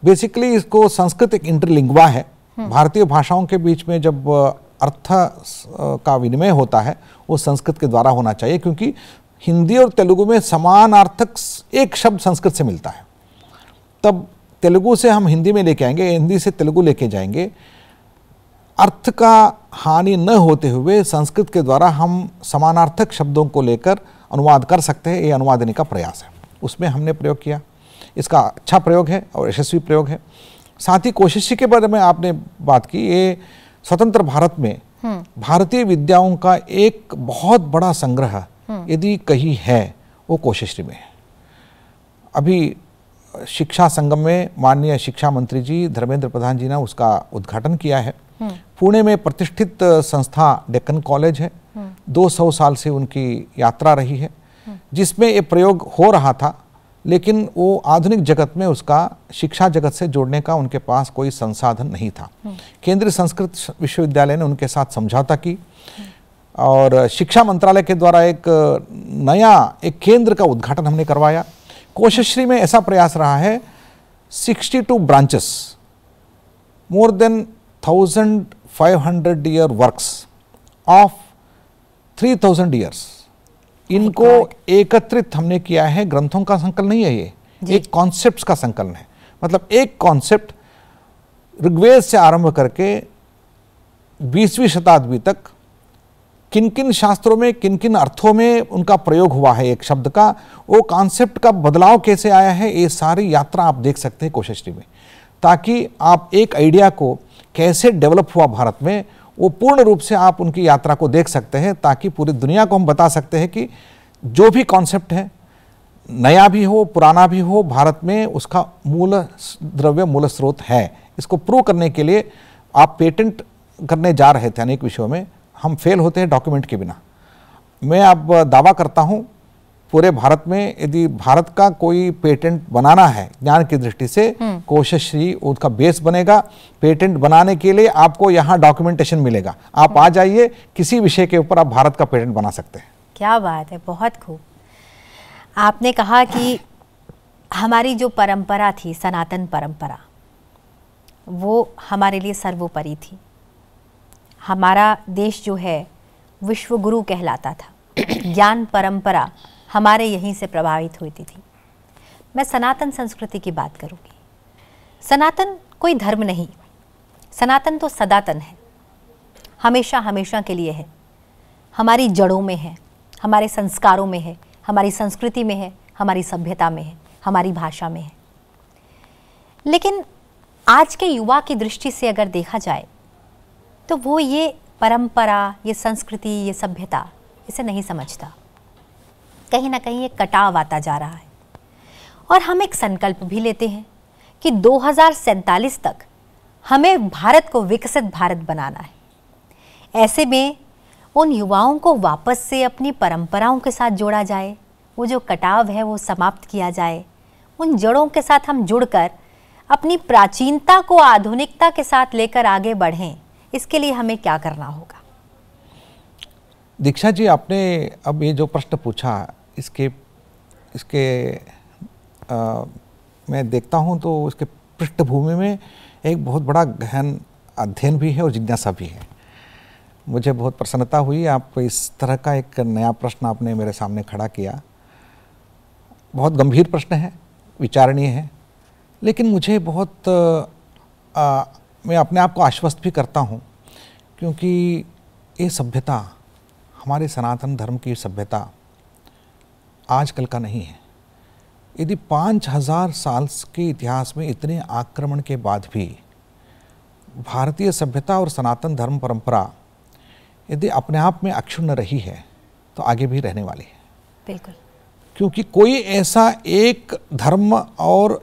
Speaker 2: बेसिकली इसको संस्कृत एक इंटरलिंग्वा है। भारतीय भाषाओं के बीच में जब अर्थ का विनिमय होता है वो संस्कृत के द्वारा होना चाहिए, क्योंकि हिंदी और तेलुगु में समानार्थक एक शब्द संस्कृत से मिलता है। तब तेलुगु से हम हिंदी में लेके आएंगे, हिंदी से तेलुगु लेके जाएंगे, अर्थ का हानि न होते हुए संस्कृत के द्वारा हम समानार्थक शब्दों को लेकर अनुवाद कर सकते हैं। ये अनुवादिनी का प्रयास है, उसमें हमने प्रयोग किया। इसका अच्छा प्रयोग है और यशस्वी प्रयोग है। साथ ही कोशिश के बारे में आपने बात की, ये स्वतंत्र भारत में भारतीय विद्याओं का एक बहुत बड़ा संग्रह यदि कहीं है वो कोशश्री में है। अभी शिक्षा संगम में माननीय शिक्षा मंत्री जी धर्मेंद्र प्रधान जी ने उसका उद्घाटन किया है। पुणे में प्रतिष्ठित संस्था डेक्कन कॉलेज है, 200 साल से उनकी यात्रा रही है, जिसमें ये प्रयोग हो रहा था, लेकिन वो आधुनिक जगत में उसका शिक्षा जगत से जोड़ने का उनके पास कोई संसाधन नहीं था। केंद्रीय संस्कृत विश्वविद्यालय ने उनके साथ समझौता की और शिक्षा मंत्रालय के द्वारा एक नया केंद्र का उद्घाटन हमने करवाया। कोशश्री में ऐसा प्रयास रहा है, 62 branches, more than 1500 year works of 3000 years, इनको एकत्रित हमने किया है। ग्रंथों का संकलन नहीं है, ये एक कॉन्सेप्ट्स का संकलन है। मतलब एक कॉन्सेप्ट ऋग्वेद से आरंभ करके 20वीं शताब्दी तक किन किन शास्त्रों में किन किन अर्थों में उनका प्रयोग हुआ है, एक शब्द का, वो कॉन्सेप्ट का बदलाव कैसे आया है, ये सारी यात्रा आप देख सकते हैं कोशश्री में, ताकि आप एक आइडिया को कैसे डेवलप हुआ भारत में वो पूर्ण रूप से आप उनकी यात्रा को देख सकते हैं, ताकि पूरी दुनिया को हम बता सकते हैं कि जो भी कॉन्सेप्ट है, नया भी हो पुराना भी हो, भारत में उसका मूल द्रव्य मूल स्रोत है। इसको प्रूव करने के लिए आप पेटेंट करने जा रहे थे अनेक विषयों में, हम फेल होते हैं डॉक्यूमेंट के बिना। मैं अब दावा करता हूँ पूरे भारत में यदि भारत का कोई पेटेंट बनाना है ज्ञान की दृष्टि से, कोशश्री उसका बेस बनेगा। पेटेंट बनाने के लिए आपको यहाँ डॉक्यूमेंटेशन मिलेगा, आप आ जाइए, किसी विषय के ऊपर आप भारत का पेटेंट बना सकते हैं।
Speaker 1: क्या बात है, बहुत खूब। आपने कहा कि हमारी जो परंपरा थी, सनातन परंपरा, वो हमारे लिए सर्वोपरि थी। हमारा देश जो है विश्व गुरु कहलाता था, ज्ञान परंपरा हमारे यहीं से प्रभावित होती थी। मैं सनातन संस्कृति की बात करूंगी। सनातन कोई धर्म नहीं, सनातन तो सदातन है, हमेशा हमेशा के लिए है, हमारी जड़ों में है, हमारे संस्कारों में है, हमारी संस्कृति में है, हमारी सभ्यता में है, हमारी भाषा में है। लेकिन आज के युवा की दृष्टि से अगर देखा जाए तो वो ये परंपरा, ये संस्कृति, ये सभ्यता इसे नहीं समझता। कहीं ना कहीं एक कटाव आता जा रहा है। और हम एक संकल्प भी लेते हैं कि 2047 तक हमें भारत को विकसित भारत बनाना है। ऐसे में उन युवाओं को वापस से अपनी परंपराओं के साथ जोड़ा जाए, वो जो कटाव है वो समाप्त किया जाए, उन जड़ों के साथ हम जुड़कर अपनी प्राचीनता को आधुनिकता के साथ लेकर आगे बढ़ें। इसके लिए हमें क्या करना होगा?
Speaker 2: दीक्षा जी, आपने अब ये जो प्रश्न पूछा, इसके मैं देखता हूँ तो इसके पृष्ठभूमि में एक बहुत बड़ा गहन अध्ययन भी है और जिज्ञासा भी है। मुझे बहुत प्रसन्नता हुई, आप इस तरह का एक नया प्रश्न आपने मेरे सामने खड़ा किया। बहुत गंभीर प्रश्न है, विचारणीय है, लेकिन मुझे बहुत मैं अपने आप को आश्वस्त भी करता हूँ, क्योंकि ये सभ्यता, हमारे सनातन धर्म की सभ्यता आजकल का नहीं है। यदि 5000 साल के इतिहास में इतने आक्रमण के बाद भी भारतीय सभ्यता और सनातन धर्म परंपरा यदि अपने आप में अक्षुण्ण रही है तो आगे भी रहने वाली है।
Speaker 1: बिल्कुल,
Speaker 2: क्योंकि कोई ऐसा एक धर्म और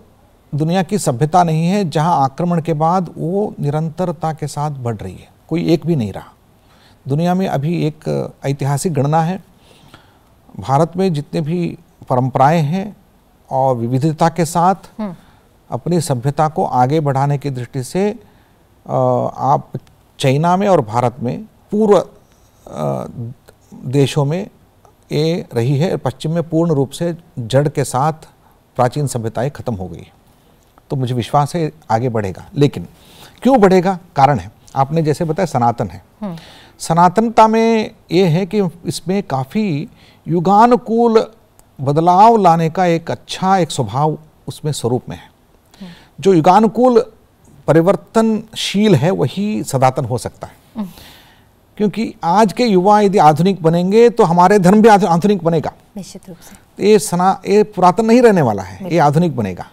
Speaker 2: दुनिया की सभ्यता नहीं है जहां आक्रमण के बाद वो निरंतरता के साथ बढ़ रही है। कोई एक भी नहीं रहा। दुनिया में अभी एक ऐतिहासिक गणना है, भारत में जितने भी परंपराएं हैं और विविधता के साथ अपनी सभ्यता को आगे बढ़ाने की दृष्टि से आप चाइना में और भारत में पूर्व देशों में ये रही है। पश्चिम में पूर्ण रूप से जड़ के साथ प्राचीन सभ्यताएं खत्म हो गई। तो मुझे विश्वास है आगे बढ़ेगा। लेकिन क्यों बढ़ेगा? कारण है, आपने जैसे बताया सनातन है। सनातनता में ये है कि इसमें काफ़ी युगानुकूल बदलाव लाने का एक अच्छा एक स्वभाव उसमें स्वरूप में है। जो युगानुकूल परिवर्तनशील है वही सनातन हो सकता है। क्योंकि आज के युवा यदि आधुनिक बनेंगे तो हमारे धर्म भी आधुनिक बनेगा
Speaker 1: निश्चित रूप से।
Speaker 2: ये पुरातन नहीं रहने वाला है, ये आधुनिक बनेगा।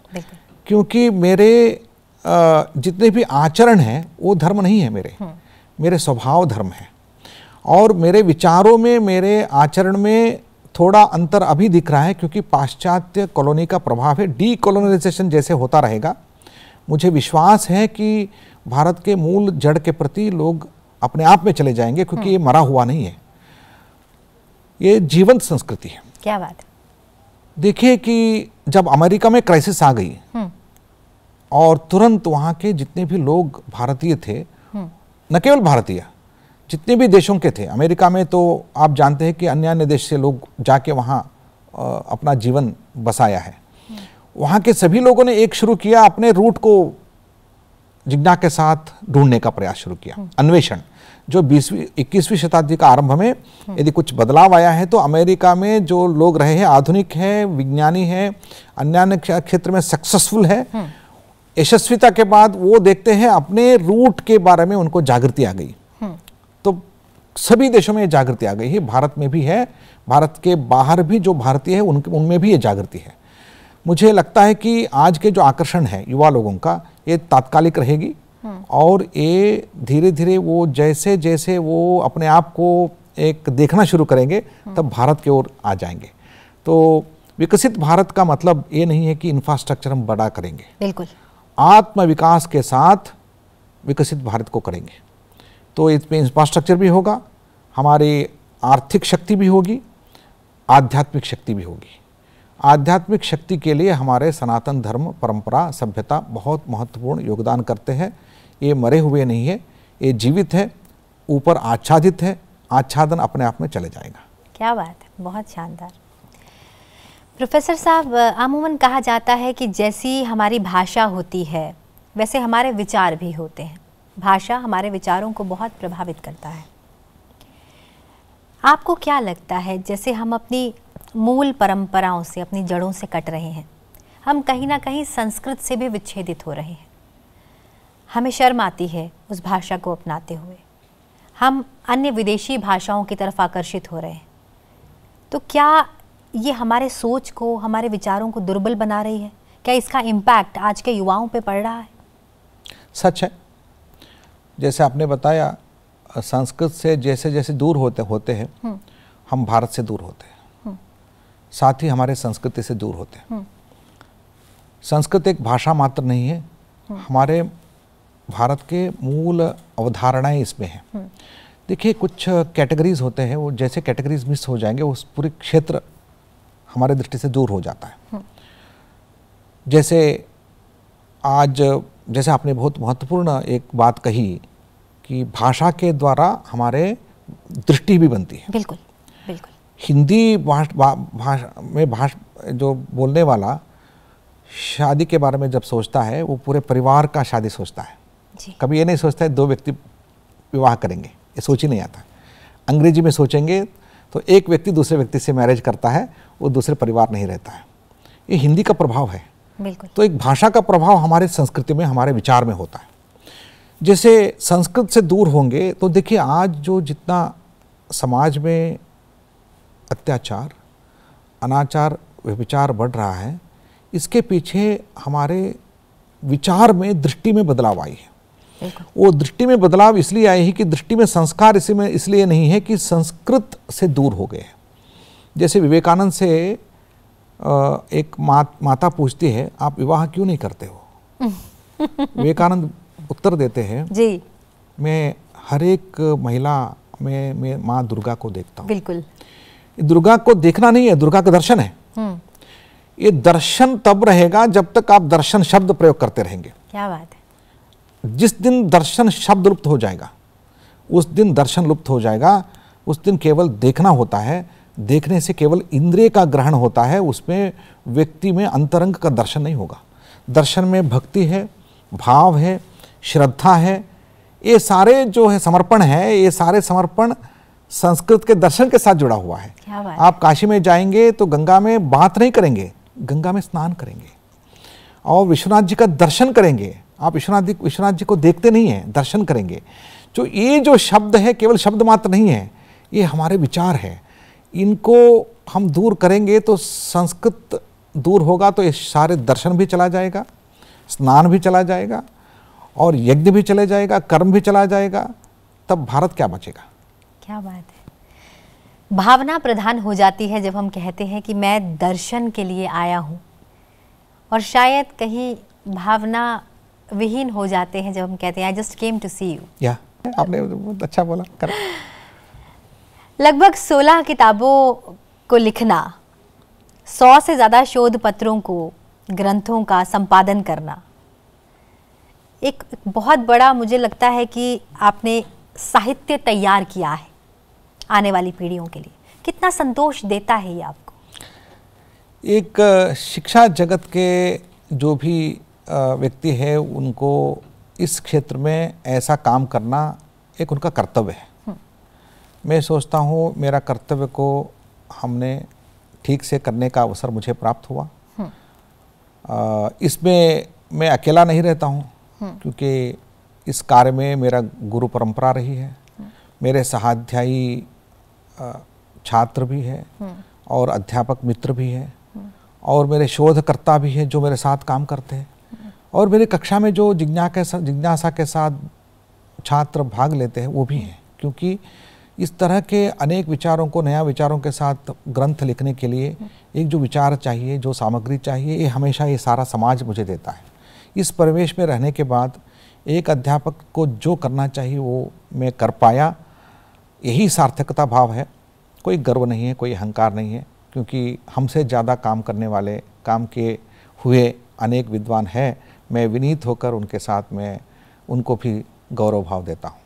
Speaker 2: क्योंकि मेरे जितने भी आचरण हैं वो धर्म नहीं है, मेरे स्वभाव धर्म है। और मेरे विचारों में, मेरे आचरण में थोड़ा अंतर अभी दिख रहा है, क्योंकि पाश्चात्य कॉलोनी का प्रभाव है। डीकोलोनाइजेशन जैसे होता रहेगा, मुझे विश्वास है कि भारत के मूल जड़ के प्रति लोग अपने आप में चले जाएंगे, क्योंकि ये मरा हुआ नहीं है, ये जीवंत संस्कृति है।
Speaker 1: क्या बात है।
Speaker 2: देखिए कि जब अमेरिका में क्राइसिस आ गई और तुरंत वहाँ के जितने भी लोग भारतीय थे, न केवल भारतीय, जितने भी देशों के थे, अमेरिका में तो आप जानते हैं कि अन्य अन्य देश से लोग जाके वहाँ अपना जीवन बसाया है। वहाँ के सभी लोगों ने एक शुरू किया, अपने रूट को जिज्ञासा के साथ ढूंढने का प्रयास शुरू किया, अन्वेषण। जो 21वीं शताब्दी का आरंभ में यदि कुछ बदलाव आया है तो अमेरिका में जो लोग रहे हैं, आधुनिक है, विज्ञानी है, अन्य क्षेत्र में सक्सेसफुल है, यशस्विता के बाद वो देखते हैं अपने रूट के बारे में उनको जागृति आ गई। तो सभी देशों में ये जागृति आ गई है, भारत में भी है, भारत के बाहर भी जो भारतीय है उनमें भी ये जागृति है। मुझे लगता है कि आज के जो आकर्षण है युवा लोगों का, ये तात्कालिक रहेगी और ये धीरे धीरे वो जैसे जैसे वो अपने आप को एक देखना शुरू करेंगे तब भारत की ओर आ जाएंगे। तो विकसित भारत का मतलब ये नहीं है कि इंफ्रास्ट्रक्चर हम बड़ा करेंगे,
Speaker 1: बिल्कुल
Speaker 2: आत्म विकास के साथ विकसित भारत को करेंगे। तो इसमें इंफ्रास्ट्रक्चर भी होगा, हमारी आर्थिक शक्ति भी होगी, आध्यात्मिक शक्ति भी होगी। आध्यात्मिक शक्ति के लिए हमारे सनातन धर्म, परंपरा, सभ्यता बहुत महत्वपूर्ण योगदान करते हैं। ये मरे हुए नहीं है, ये जीवित है, ऊपर आच्छादित है, आच्छादन अपने आप में चले जाएगा।
Speaker 1: क्या बात है, बहुत शानदार। प्रोफेसर साहब, अमूमन कहा जाता है कि जैसी हमारी भाषा होती है वैसे हमारे विचार भी होते हैं। भाषा हमारे विचारों को बहुत प्रभावित करता है। आपको क्या लगता है, जैसे हम अपनी मूल परंपराओं से, अपनी जड़ों से कट रहे हैं, हम कहीं ना कहीं संस्कृत से भी विच्छेदित हो रहे हैं, हमें शर्म आती है उस भाषा को अपनाते हुए, हम अन्य विदेशी भाषाओं की तरफ आकर्षित हो रहे हैं, तो क्या ये हमारे सोच को, हमारे विचारों को दुर्बल बना रही है? क्या इसका इम्पैक्ट आज के युवाओं पे पड़ रहा है?
Speaker 2: सच है, जैसे आपने बताया, संस्कृत से जैसे जैसे दूर होते हैं हम भारत से दूर होते हैं, साथ ही हमारे संस्कृति से दूर होते हैं। संस्कृत एक भाषा मात्र नहीं है, हमारे भारत के मूल अवधारणाएं इसमें हैं। देखिए कुछ कैटेगरीज होते हैं, वो जैसे कैटेगरीज मिस हो जाएंगे उस पूरे क्षेत्र हमारे दृष्टि से दूर हो जाता है। जैसे आज जैसे आपने बहुत महत्वपूर्ण एक बात कही कि भाषा के द्वारा हमारे दृष्टि भी बनती है।
Speaker 1: बिल्कुल बिल्कुल।
Speaker 2: हिंदी भाषा जो बोलने वाला शादी के बारे में जब सोचता है वो पूरे परिवार का शादी सोचता है
Speaker 1: जी।
Speaker 2: कभी ये नहीं सोचता है 2 व्यक्ति विवाह करेंगे, ये सोच ही नहीं आता। अंग्रेजी में सोचेंगे तो एक व्यक्ति दूसरे व्यक्ति से मैरिज करता है, वो दूसरे परिवार नहीं रहता है। ये हिंदी का प्रभाव है।
Speaker 1: बिल्कुल।
Speaker 2: तो एक भाषा का प्रभाव हमारे संस्कृति में, हमारे विचार में होता है। जैसे संस्कृत से दूर होंगे तो देखिए आज जो जितना समाज में अत्याचार, अनाचार, व्यभिचार बढ़ रहा है, इसके पीछे हमारे विचार में, दृष्टि में बदलाव आई है। वो दृष्टि में बदलाव इसलिए आए हैं कि दृष्टि में संस्कार इसलिए नहीं है कि संस्कृत से दूर हो गए। जैसे विवेकानंद से एक माता पूछती है, आप विवाह क्यों नहीं करते हो? विवेकानंद उत्तर देते हैं जी, मैं हर एक महिला में मैं माँ दुर्गा को देखता हूँ।
Speaker 1: बिल्कुल।
Speaker 2: दुर्गा को देखना नहीं है, दुर्गा का दर्शन है। ये दर्शन तब रहेगा जब तक आप दर्शन शब्द प्रयोग करते रहेंगे।
Speaker 1: क्या बात है।
Speaker 2: जिस दिन दर्शन शब्द लुप्त हो जाएगा, उस दिन दर्शन लुप्त हो जाएगा। उस दिन केवल देखना होता है, देखने से केवल इंद्रिय का ग्रहण होता है, उसमें व्यक्ति में अंतरंग का दर्शन नहीं होगा। दर्शन में भक्ति है, भाव है, श्रद्धा है, ये सारे जो है समर्पण है, ये सारे समर्पण संस्कृत के दर्शन के साथ जुड़ा हुआ है।
Speaker 1: क्या बात।
Speaker 2: आप काशी में जाएंगे तो गंगा में बात नहीं करेंगे, गंगा में स्नान करेंगे और विश्वनाथ जी का दर्शन करेंगे। आप विश्वनाथ जी को देखते नहीं हैं, दर्शन करेंगे। जो ये जो शब्द है केवल शब्द मात्र नहीं है, ये हमारे विचार है। इनको हम दूर करेंगे तो संस्कृत दूर होगा, तो ये सारे दर्शन भी चला जाएगा, स्नान भी चला जाएगा और यज्ञ भी चले जाएगा, कर्म भी चला जाएगा, तब भारत क्या बचेगा।
Speaker 1: क्या बात है। भावना प्रधान हो जाती है जब हम कहते हैं कि मैं दर्शन के लिए आया हूँ, और शायद कहीं भावना विहीन हो जाते हैं जब हम कहते हैं I just came to see you.
Speaker 2: या आपने बहुत अच्छा बोला।
Speaker 1: लगभग 16 किताबों को लिखना, 100 से ज़्यादा शोध पत्रों को, ग्रंथों का संपादन करना, एक बहुत बड़ा मुझे लगता है कि आपने साहित्य तैयार किया है आने वाली पीढ़ियों के लिए। कितना संतोष देता है ये आपको?
Speaker 2: एक शिक्षा जगत के जो भी व्यक्ति है, उनको इस क्षेत्र में ऐसा काम करना एक उनका कर्तव्य है। मैं सोचता हूँ मेरा कर्तव्य को हमने ठीक से करने का अवसर मुझे प्राप्त हुआ। इसमें मैं अकेला नहीं रहता हूँ, क्योंकि इस कार्य में मेरा गुरु परंपरा रही है, मेरे सहाध्यायी छात्र भी है और अध्यापक मित्र भी है, और मेरे शोधकर्ता भी हैं जो मेरे साथ काम करते हैं, और मेरी कक्षा में जो जिज्ञासा के साथ छात्र भाग लेते हैं वो भी हैं। क्योंकि इस तरह के अनेक विचारों को, नया विचारों के साथ ग्रंथ लिखने के लिए एक जो विचार चाहिए, जो सामग्री चाहिए, ये हमेशा ये सारा समाज मुझे देता है। इस परिवेश में रहने के बाद एक अध्यापक को जो करना चाहिए वो मैं कर पाया, यही सार्थकता भाव है। कोई गर्व नहीं है, कोई अहंकार नहीं है, क्योंकि हमसे ज़्यादा काम करने वाले, काम किए हुए अनेक विद्वान हैं। मैं विनीत होकर उनके साथ में उनको भी गौरव भाव देता हूँ।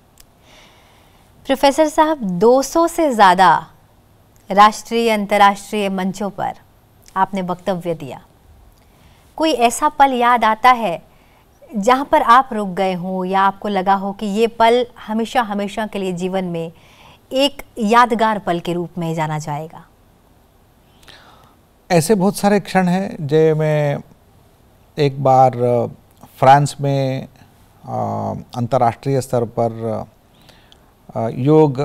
Speaker 1: प्रोफेसर साहब, 200 से ज़्यादा राष्ट्रीय अंतर्राष्ट्रीय मंचों पर आपने वक्तव्य दिया। कोई ऐसा पल याद आता है जहाँ पर आप रुक गए हों, या आपको लगा हो कि ये पल हमेशा हमेशा के लिए जीवन में एक यादगार पल के रूप में जाना जाएगा?
Speaker 2: ऐसे बहुत सारे क्षण हैं। जो मैं एक बार फ्रांस में अंतर्राष्ट्रीय स्तर पर योग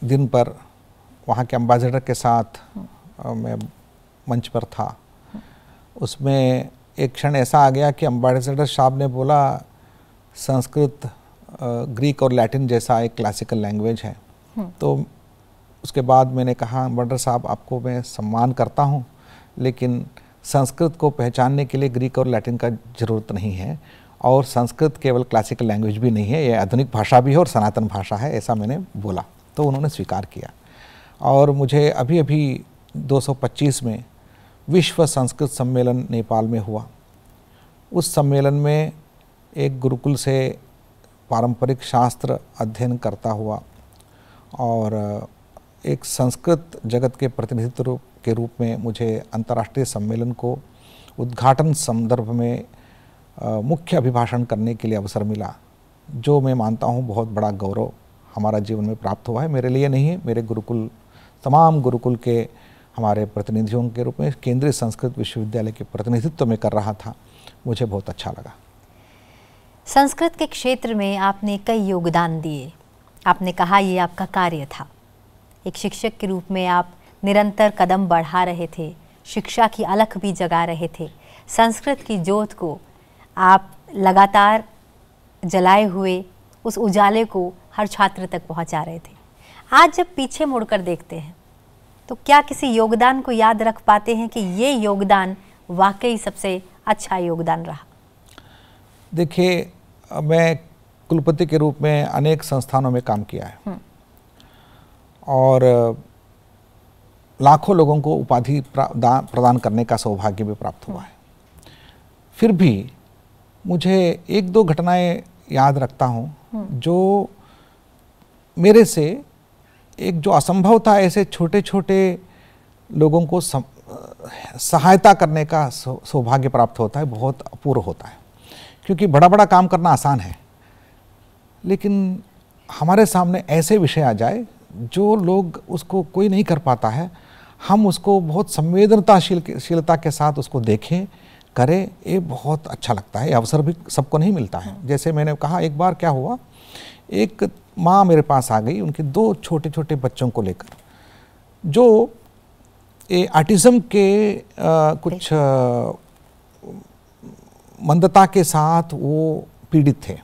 Speaker 2: दिन पर वहाँ के एम्बेसडर के साथ मैं मंच पर था। उसमें एक क्षण ऐसा आ गया कि एम्बेसडर साहब ने बोला, संस्कृत ग्रीक और लैटिन जैसा एक क्लासिकल लैंग्वेज है। तो उसके बाद मैंने कहा, एम्बेसडर साहब आपको मैं सम्मान करता हूँ, लेकिन संस्कृत को पहचानने के लिए ग्रीक और लैटिन का ज़रूरत नहीं है, और संस्कृत केवल क्लासिकल लैंग्वेज भी नहीं है, ये आधुनिक भाषा भी है और सनातन भाषा है, ऐसा मैंने बोला। तो उन्होंने स्वीकार किया। और मुझे अभी अभी 225 में विश्व संस्कृत सम्मेलन नेपाल में हुआ। उस सम्मेलन में एक गुरुकुल से पारंपरिक शास्त्र अध्ययन करता हुआ और एक संस्कृत जगत के प्रतिनिधित्व के रूप में मुझे अंतर्राष्ट्रीय सम्मेलन को उद्घाटन संदर्भ में मुख्य अभिभाषण करने के लिए अवसर मिला, जो मैं मानता हूँ बहुत बड़ा गौरव हमारा जीवन में प्राप्त हुआ है। मेरे लिए नहीं है, मेरे गुरुकुल, तमाम गुरुकुल के हमारे प्रतिनिधियों के रूप में केंद्रीय संस्कृत विश्वविद्यालय के प्रतिनिधित्व में कर रहा था, मुझे बहुत अच्छा लगा।
Speaker 1: संस्कृत के क्षेत्र में आपने कई योगदान दिए। आपने कहा ये आपका कार्य था। एक शिक्षक के रूप में आप निरंतर कदम बढ़ा रहे थे, शिक्षा की अलख भी जगा रहे थे, संस्कृत की ज्योत को आप लगातार जलाए हुए उस उजाले को हर छात्र तक पहुंचा रहे थे। आज जब पीछे मुड़कर देखते हैं तो क्या किसी योगदान को याद रख पाते हैं कि ये योगदान वाकई सबसे अच्छा योगदान रहा?
Speaker 2: देखिए, मैं कुलपति के रूप में अनेक संस्थानों में काम किया है और लाखों लोगों को उपाधि प्रदान करने का सौभाग्य भी प्राप्त हुआ है। फिर भी मुझे एक दो घटनाएं याद रखता हूँ जो मेरे से एक जो असंभव था, ऐसे छोटे छोटे लोगों को सहायता करने का सौभाग्य प्राप्त होता है, बहुत अपूर्व होता है। क्योंकि बड़ा बड़ा काम करना आसान है, लेकिन हमारे सामने ऐसे विषय आ जाए जो लोग उसको कोई नहीं कर पाता है, हम उसको बहुत संवेदनशीलता के साथ उसको देखें, करें, ये बहुत अच्छा लगता है। ये अवसर भी सबको नहीं मिलता है। जैसे मैंने कहा, एक बार क्या हुआ, एक माँ मेरे पास आ गई उनके 2 छोटे छोटे बच्चों को लेकर, जो ऑटिज्म के कुछ मंदता के साथ वो पीड़ित थे।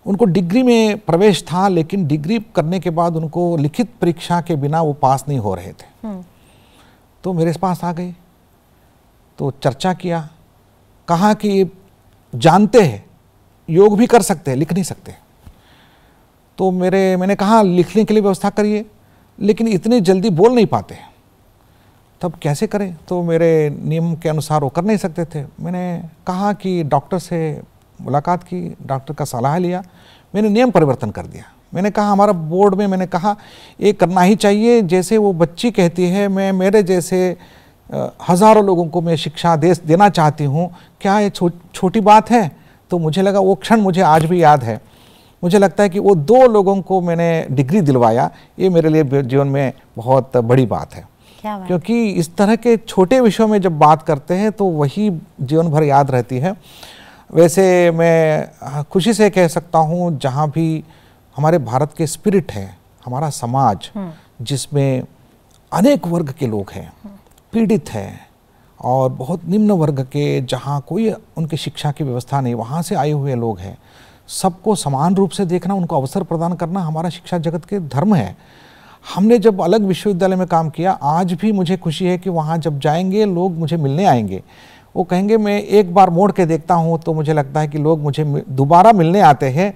Speaker 2: उनको डिग्री में प्रवेश था, लेकिन डिग्री करने के बाद उनको लिखित परीक्षा के बिना वो पास नहीं हो रहे थे। तो मेरे पास आ गए, तो चर्चा किया, कहा कि ये जानते हैं योग भी कर सकते हैं, लिख नहीं सकते। तो मैंने कहा लिखने के लिए व्यवस्था करिए, लेकिन इतनी जल्दी बोल नहीं पाते, तब कैसे करें? तो मेरे नियम के अनुसार वो कर नहीं सकते थे। मैंने कहा कि डॉक्टर से मुलाकात की, डॉक्टर का सलाह लिया, मैंने नियम परिवर्तन कर दिया। मैंने कहा हमारा बोर्ड में, मैंने कहा ये करना ही चाहिए। जैसे वो बच्ची कहती है, मैं मेरे जैसे हज़ारों लोगों को मैं शिक्षा देना चाहती हूँ, क्या ये छोटी बात है? तो मुझे लगा, वो क्षण मुझे आज भी याद है। मुझे लगता है कि वो 2 लोगों को मैंने डिग्री दिलवाया, ये मेरे लिए जीवन में बहुत बड़ी बात है। क्योंकि इस तरह के छोटे विषयों में जब बात करते हैं तो वही जीवन भर याद रहती है। वैसे मैं खुशी से कह सकता हूँ, जहाँ भी हमारे भारत के स्पिरिट है, हमारा समाज जिसमें अनेक वर्ग के लोग हैं, पीड़ित हैं, और बहुत निम्न वर्ग के, जहाँ कोई उनकी शिक्षा की व्यवस्था नहीं, वहाँ से आए हुए लोग हैं, सबको समान रूप से देखना, उनको अवसर प्रदान करना हमारा शिक्षा जगत के धर्म है। हमने जब अलग विश्वविद्यालय में काम किया, आज भी मुझे खुशी है कि वहाँ जब जाएंगे लोग मुझे मिलने आएंगे, वो कहेंगे मैं एक बार मोड़ के देखता हूँ तो मुझे लगता है कि लोग मुझे दोबारा मिलने आते हैं।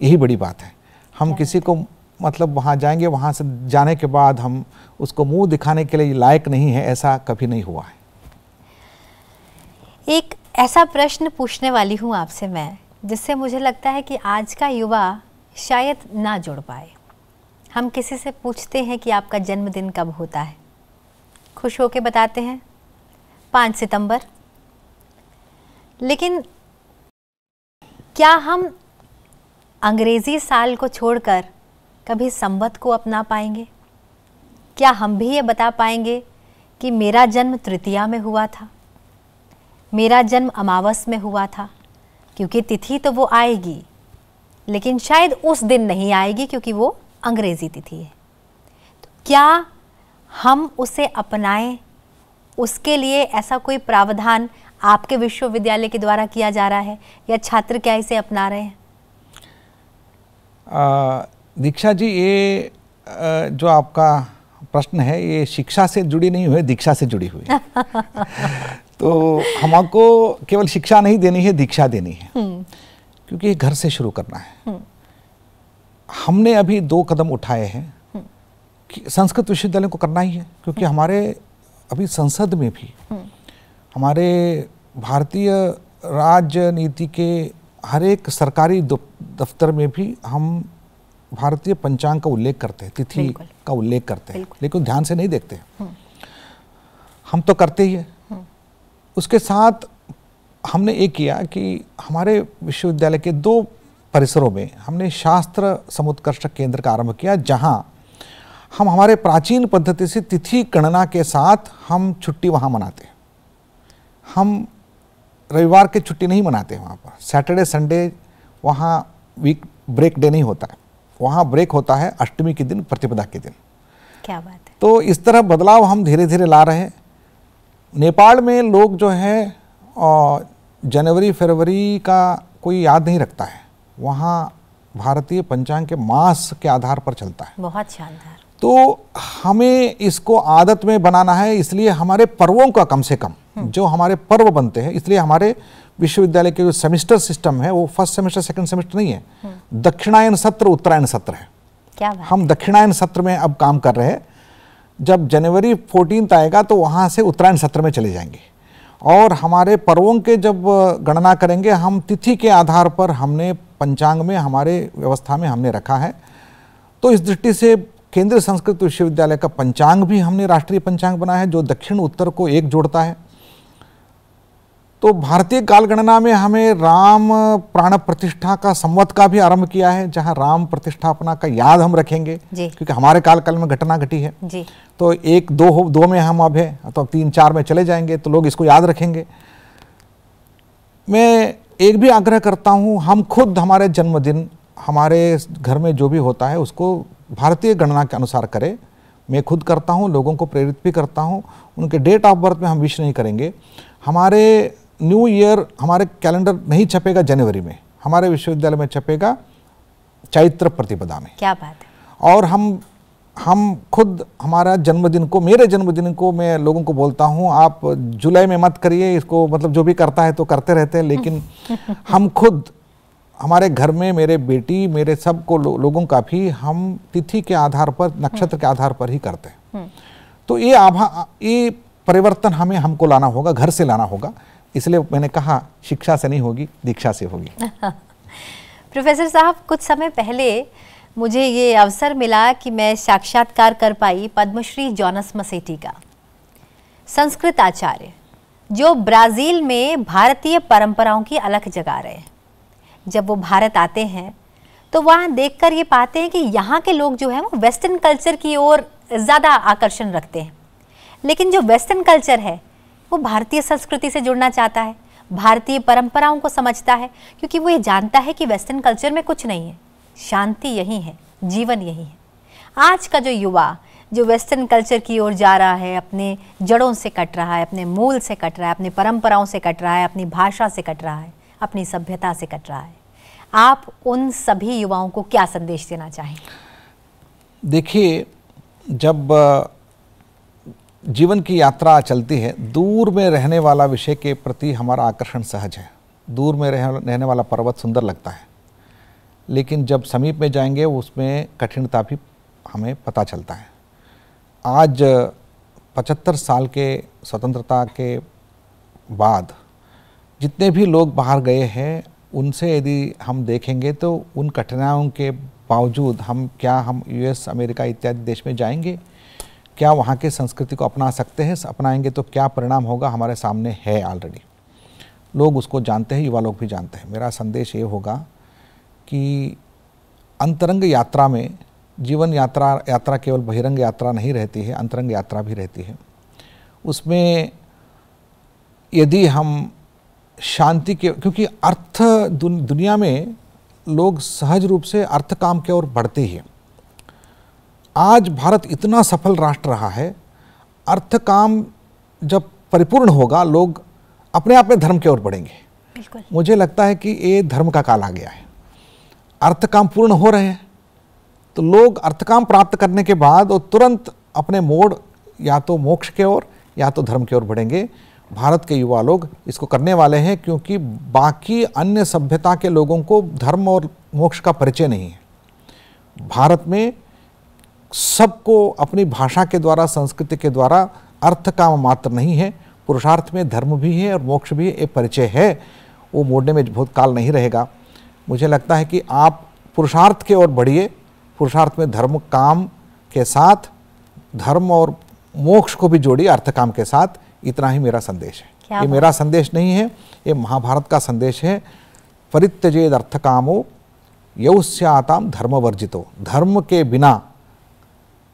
Speaker 2: यही बड़ी बात है। हम किसी को मतलब वहाँ जाएंगे, वहाँ से जाने के बाद हम उसको मुंह दिखाने के लिए लायक नहीं है, ऐसा कभी नहीं हुआ है।
Speaker 1: एक ऐसा प्रश्न पूछने वाली हूँ आपसे मैं, जिससे मुझे लगता है कि आज का युवा शायद ना जुड़ पाए। हम किसी से पूछते हैं कि आपका जन्मदिन कब होता है, खुश होके बताते हैं 5 सितंबर। लेकिन क्या हम अंग्रेजी साल को छोड़कर कभी संवत को अपना पाएंगे? क्या हम भी ये बता पाएंगे कि मेरा जन्म तृतीया में हुआ था, मेरा जन्म अमावस में हुआ था? क्योंकि तिथि तो वो आएगी, लेकिन शायद उस दिन नहीं आएगी क्योंकि वो अंग्रेजी तिथि है। तो क्या हम उसे अपनाएं? उसके लिए ऐसा कोई प्रावधान आपके विश्वविद्यालय के द्वारा किया जा रहा है, या छात्र क्या इसे अपना रहे हैं?
Speaker 2: दीक्षा जी, ये जो आपका प्रश्न है ये शिक्षा से जुड़ी नहीं हुई, दीक्षा से जुड़ी हुई। तो हमको केवल शिक्षा नहीं देनी है, दीक्षा देनी है, क्योंकि ये घर से शुरू करना है। हमने अभी 2 कदम उठाए हैं कि संस्कृत विश्वविद्यालय को करना ही है, क्योंकि हमारे अभी संसद में भी, हमारे भारतीय राजनीति के हर एक सरकारी दफ्तर में भी हम भारतीय पंचांग का उल्लेख करते हैं, तिथि का उल्लेख करते हैं, लेकिन ध्यान से नहीं देखते। हम तो करते ही है। उसके साथ हमने ये किया कि हमारे विश्वविद्यालय के 2 परिसरों में हमने शास्त्र समुत्कर्ष केंद्र का आरंभ किया, जहां हम हमारे प्राचीन पद्धति से तिथि गणना के साथ हम छुट्टी वहां मनाते हैं। हम रविवार के छुट्टी नहीं मनाते हैं वहाँ पर, सैटरडे संडे वहाँ वीक ब्रेक डे नहीं होता है, वहाँ ब्रेक होता है अष्टमी के दिन, प्रतिपदा के दिन।
Speaker 1: क्या बात है।
Speaker 2: तो इस तरह बदलाव हम धीरे धीरे ला रहे हैं। नेपाल में लोग जो है जनवरी फरवरी का कोई याद नहीं रखता है, वहाँ भारतीय पंचांग के मास के आधार पर चलता है।
Speaker 1: बहुत शानदार।
Speaker 2: तो हमें इसको आदत में बनाना है, इसलिए हमारे पर्वों का कम से कम जो हमारे पर्व बनते हैं, इसलिए हमारे विश्वविद्यालय के जो सेमेस्टर सिस्टम है वो फर्स्ट सेमेस्टर सेकंड सेमेस्टर नहीं है, दक्षिणायन सत्र उत्तरायण सत्र है।
Speaker 1: क्या बात। हम
Speaker 2: दक्षिणायन सत्र में अब काम कर रहे हैं। जब जनवरी 14 आएगा तो वहाँ से उत्तरायण सत्र में चले जाएंगे, और हमारे पर्वों के जब गणना करेंगे हम तिथि के आधार पर हमने पंचांग में, हमारे व्यवस्था में हमने रखा है। तो इस दृष्टि से केंद्रीय संस्कृत विश्वविद्यालय का पंचांग भी हमने राष्ट्रीय पंचांग बनाया है, जो दक्षिण उत्तर को एक जोड़ता है। तो भारतीय काल गणना में हमें राम प्राण प्रतिष्ठा का संवत का भी आरंभ किया है, जहां राम प्रतिष्ठापना का याद हम रखेंगे, क्योंकि हमारे काल में घटना घटी है जी। तो 1 2 में हम अब है, तो 3 4 में चले जाएंगे, तो लोग इसको याद रखेंगे। मैं एक भी आग्रह करता हूं, हम खुद हमारे जन्मदिन, हमारे घर में जो भी होता है उसको भारतीय गणना के अनुसार करें। मैं खुद करता हूं, लोगों को प्रेरित भी करता हूं। उनके डेट ऑफ बर्थ में हम विश नहीं करेंगे। हमारे न्यू ईयर, हमारे कैलेंडर नहीं छपेगा जनवरी में, हमारे विश्वविद्यालय में छपेगा चैत्र प्रतिपदा में।
Speaker 1: क्या बात है।
Speaker 2: और हम खुद हमारा जन्मदिन को, मेरे जन्मदिन को मैं लोगों को बोलता हूं, आप जुलाई में मत करिए इसको, मतलब जो भी करता है तो करते रहते हैं, लेकिन हम खुद हमारे घर में, मेरे बेटी, मेरे सबको लोगों का भी हम तिथि के आधार पर, नक्षत्र के आधार पर ही करते हैं। तो ये परिवर्तन हमको लाना होगा, घर से लाना होगा। इसलिए मैंने कहा शिक्षा से नहीं होगी, दीक्षा से होगी।
Speaker 1: प्रोफेसर साहब, कुछ समय पहले मुझे ये अवसर मिला कि मैं साक्षात्कार कर पाई पद्मश्री जॉनस मसेट्टी का, संस्कृत आचार्य, जो ब्राज़ील में भारतीय परंपराओं की अलख जगा रहे हैं। जब वो भारत आते हैं तो वहाँ देखकर ये पाते हैं कि यहाँ के लोग जो हैं वो वेस्टर्न कल्चर की ओर ज़्यादा आकर्षण रखते हैं, लेकिन जो वेस्टर्न कल्चर है वो भारतीय संस्कृति से जुड़ना चाहता है, भारतीय परंपराओं को समझता है, क्योंकि वो ये जानता है कि वेस्टर्न कल्चर में कुछ नहीं है, शांति यही है, जीवन यही है। आज का जो युवा जो वेस्टर्न कल्चर की ओर जा रहा है, अपने जड़ों से कट रहा है, अपने मूल से कट रहा है, अपनी परंपराओं से कट रहा है, अपनी भाषा से कट रहा है, अपनी सभ्यता से कट रहा है, आप उन सभी युवाओं को क्या संदेश देना चाहेंगे?
Speaker 2: देखिए, जब जीवन की यात्रा चलती है, दूर में रहने वाला विषय के प्रति हमारा आकर्षण सहज है। दूर में रहने वाला पर्वत सुंदर लगता है, लेकिन जब समीप में जाएंगे उसमें कठिनता भी हमें पता चलता है। आज 75 साल के स्वतंत्रता के बाद जितने भी लोग बाहर गए हैं, उनसे यदि हम देखेंगे तो उन कठिनाइयों के बावजूद हम यूएस, अमेरिका इत्यादि देश में जाएंगे, क्या वहाँ के संस्कृति को अपना सकते हैं? अपनाएंगे तो क्या परिणाम होगा हमारे सामने है ऑलरेडी। लोग उसको जानते हैं, युवा लोग भी जानते हैं। मेरा संदेश ये होगा कि अंतरंग यात्रा में, जीवन यात्रा केवल बहिरंग यात्रा नहीं रहती है, अंतरंग यात्रा भी रहती है। उसमें यदि हम शांति के, क्योंकि अर्थ दुनिया में लोग सहज रूप से अर्थ काम की ओर बढ़ते ही हैं। आज भारत इतना सफल राष्ट्र रहा है, अर्थ काम जब परिपूर्ण होगा लोग अपने आप में धर्म की ओर बढ़ेंगे।
Speaker 1: बिल्कुल।
Speaker 2: मुझे लगता है कि ये धर्म का काल आ गया है। अर्थ काम पूर्ण हो रहे हैं तो लोग अर्थ काम प्राप्त करने के बाद वो तुरंत अपने मोड़ या तो मोक्ष के ओर या तो धर्म की ओर बढ़ेंगे। भारत के युवा लोग इसको करने वाले हैं, क्योंकि बाकी अन्य सभ्यता के लोगों को धर्म और मोक्ष का परिचय नहीं है। भारत में सबको अपनी भाषा के द्वारा, संस्कृति के द्वारा अर्थ काम मात्र नहीं है, पुरुषार्थ में धर्म भी है और मोक्ष भी एक परिचय है। वो मोड़ने में बहुत काल नहीं रहेगा। मुझे लगता है कि आप पुरुषार्थ की ओर बढ़िए, पुरुषार्थ में धर्म काम के साथ धर्म और मोक्ष को भी जोड़िए अर्थ काम के साथ। इतना ही मेरा संदेश है। ये मेरा संदेश नहीं है, ये महाभारत का संदेश है। परित्यजेद अर्थ कामो यौस्याताम धर्म वर्जितो। धर्म के बिना,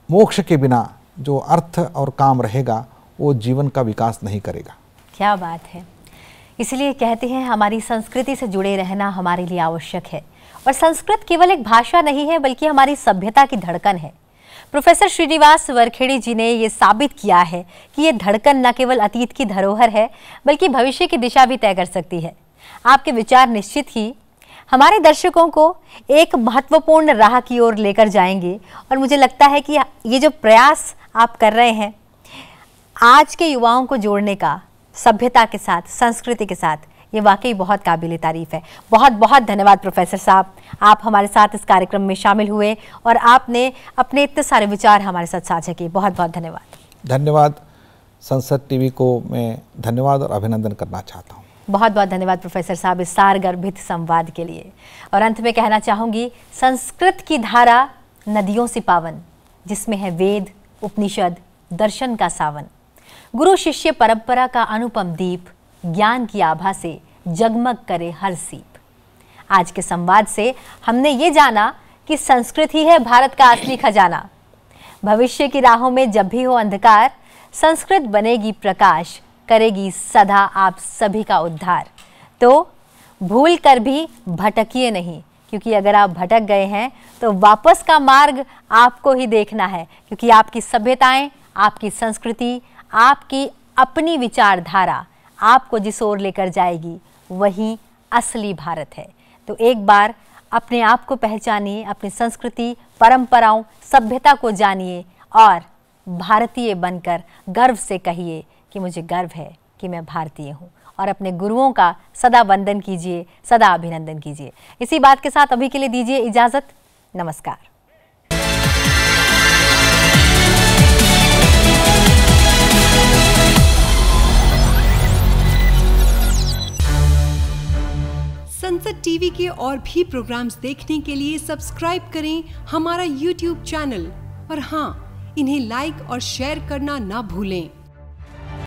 Speaker 2: मोक्ष के बिना जो अर्थ और काम रहेगा वो जीवन का विकास नहीं करेगा।
Speaker 1: क्या बात है। इसलिए कहते हैं हमारी संस्कृति से जुड़े रहना हमारे लिए आवश्यक है। और संस्कृत केवल एक भाषा नहीं है, बल्कि हमारी सभ्यता की धड़कन है। प्रोफेसर श्रीनिवास वरखेड़ी जी ने ये साबित किया है कि ये धड़कन न केवल अतीत की धरोहर है, बल्कि भविष्य की दिशा भी तय कर सकती है। आपके विचार निश्चित ही हमारे दर्शकों को एक महत्वपूर्ण राह की ओर लेकर जाएंगे। और मुझे लगता है कि ये जो प्रयास आप कर रहे हैं आज के युवाओं को जोड़ने का सभ्यता के साथ, संस्कृति के साथ, ये वाकई बहुत काबिल तारीफ है। बहुत बहुत धन्यवाद प्रोफेसर साहब, आप हमारे साथ इस कार्यक्रम में शामिल हुए और आपने अपने इतने सारे विचार हमारे साथ साझा किए। बहुत बहुत धन्यवाद।
Speaker 2: धन्यवाद। संसद टीवी को मैं धन्यवाद और अभिनंदन करना चाहता हूँ।
Speaker 1: बहुत बहुत धन्यवाद प्रोफेसर साहब इस सारगर्भित संवाद के लिए। और अंत में कहना चाहूँगी, संस्कृत की धारा नदियों से पावन, जिसमें है वेद, उपनिषद, दर्शन का सावन, गुरु शिष्य परंपरा का अनुपम दीप, ज्ञान की आभा से जगमग करे हर सीप। आज के संवाद से हमने ये जाना कि संस्कृति है भारत का असली खजाना। भविष्य की राहों में जब भी हो अंधकार, संस्कृत बनेगी प्रकाश, करेगी सदा आप सभी का उद्धार। तो भूल कर भी भटकिए नहीं, क्योंकि अगर आप भटक गए हैं तो वापस का मार्ग आपको ही देखना है, क्योंकि आपकी सभ्यताएं, आपकी संस्कृति, आपकी अपनी विचारधारा आपको जिस ओर लेकर जाएगी वही असली भारत है। तो एक बार अपने आप को पहचानिए, अपनी संस्कृति, परंपराओं, सभ्यता को जानिए और भारतीय बनकर गर्व से कहिए कि मुझे गर्व है कि मैं भारतीय हूँ। और अपने गुरुओं का सदा वंदन कीजिए, सदा अभिनंदन कीजिए। इसी बात के साथ अभी के लिए दीजिए इजाज़त। नमस्कार।
Speaker 3: संसद टीवी के और भी प्रोग्राम्स देखने के लिए सब्सक्राइब करें हमारा YouTube चैनल और हाँ, इन्हें लाइक और शेयर करना ना भूलें।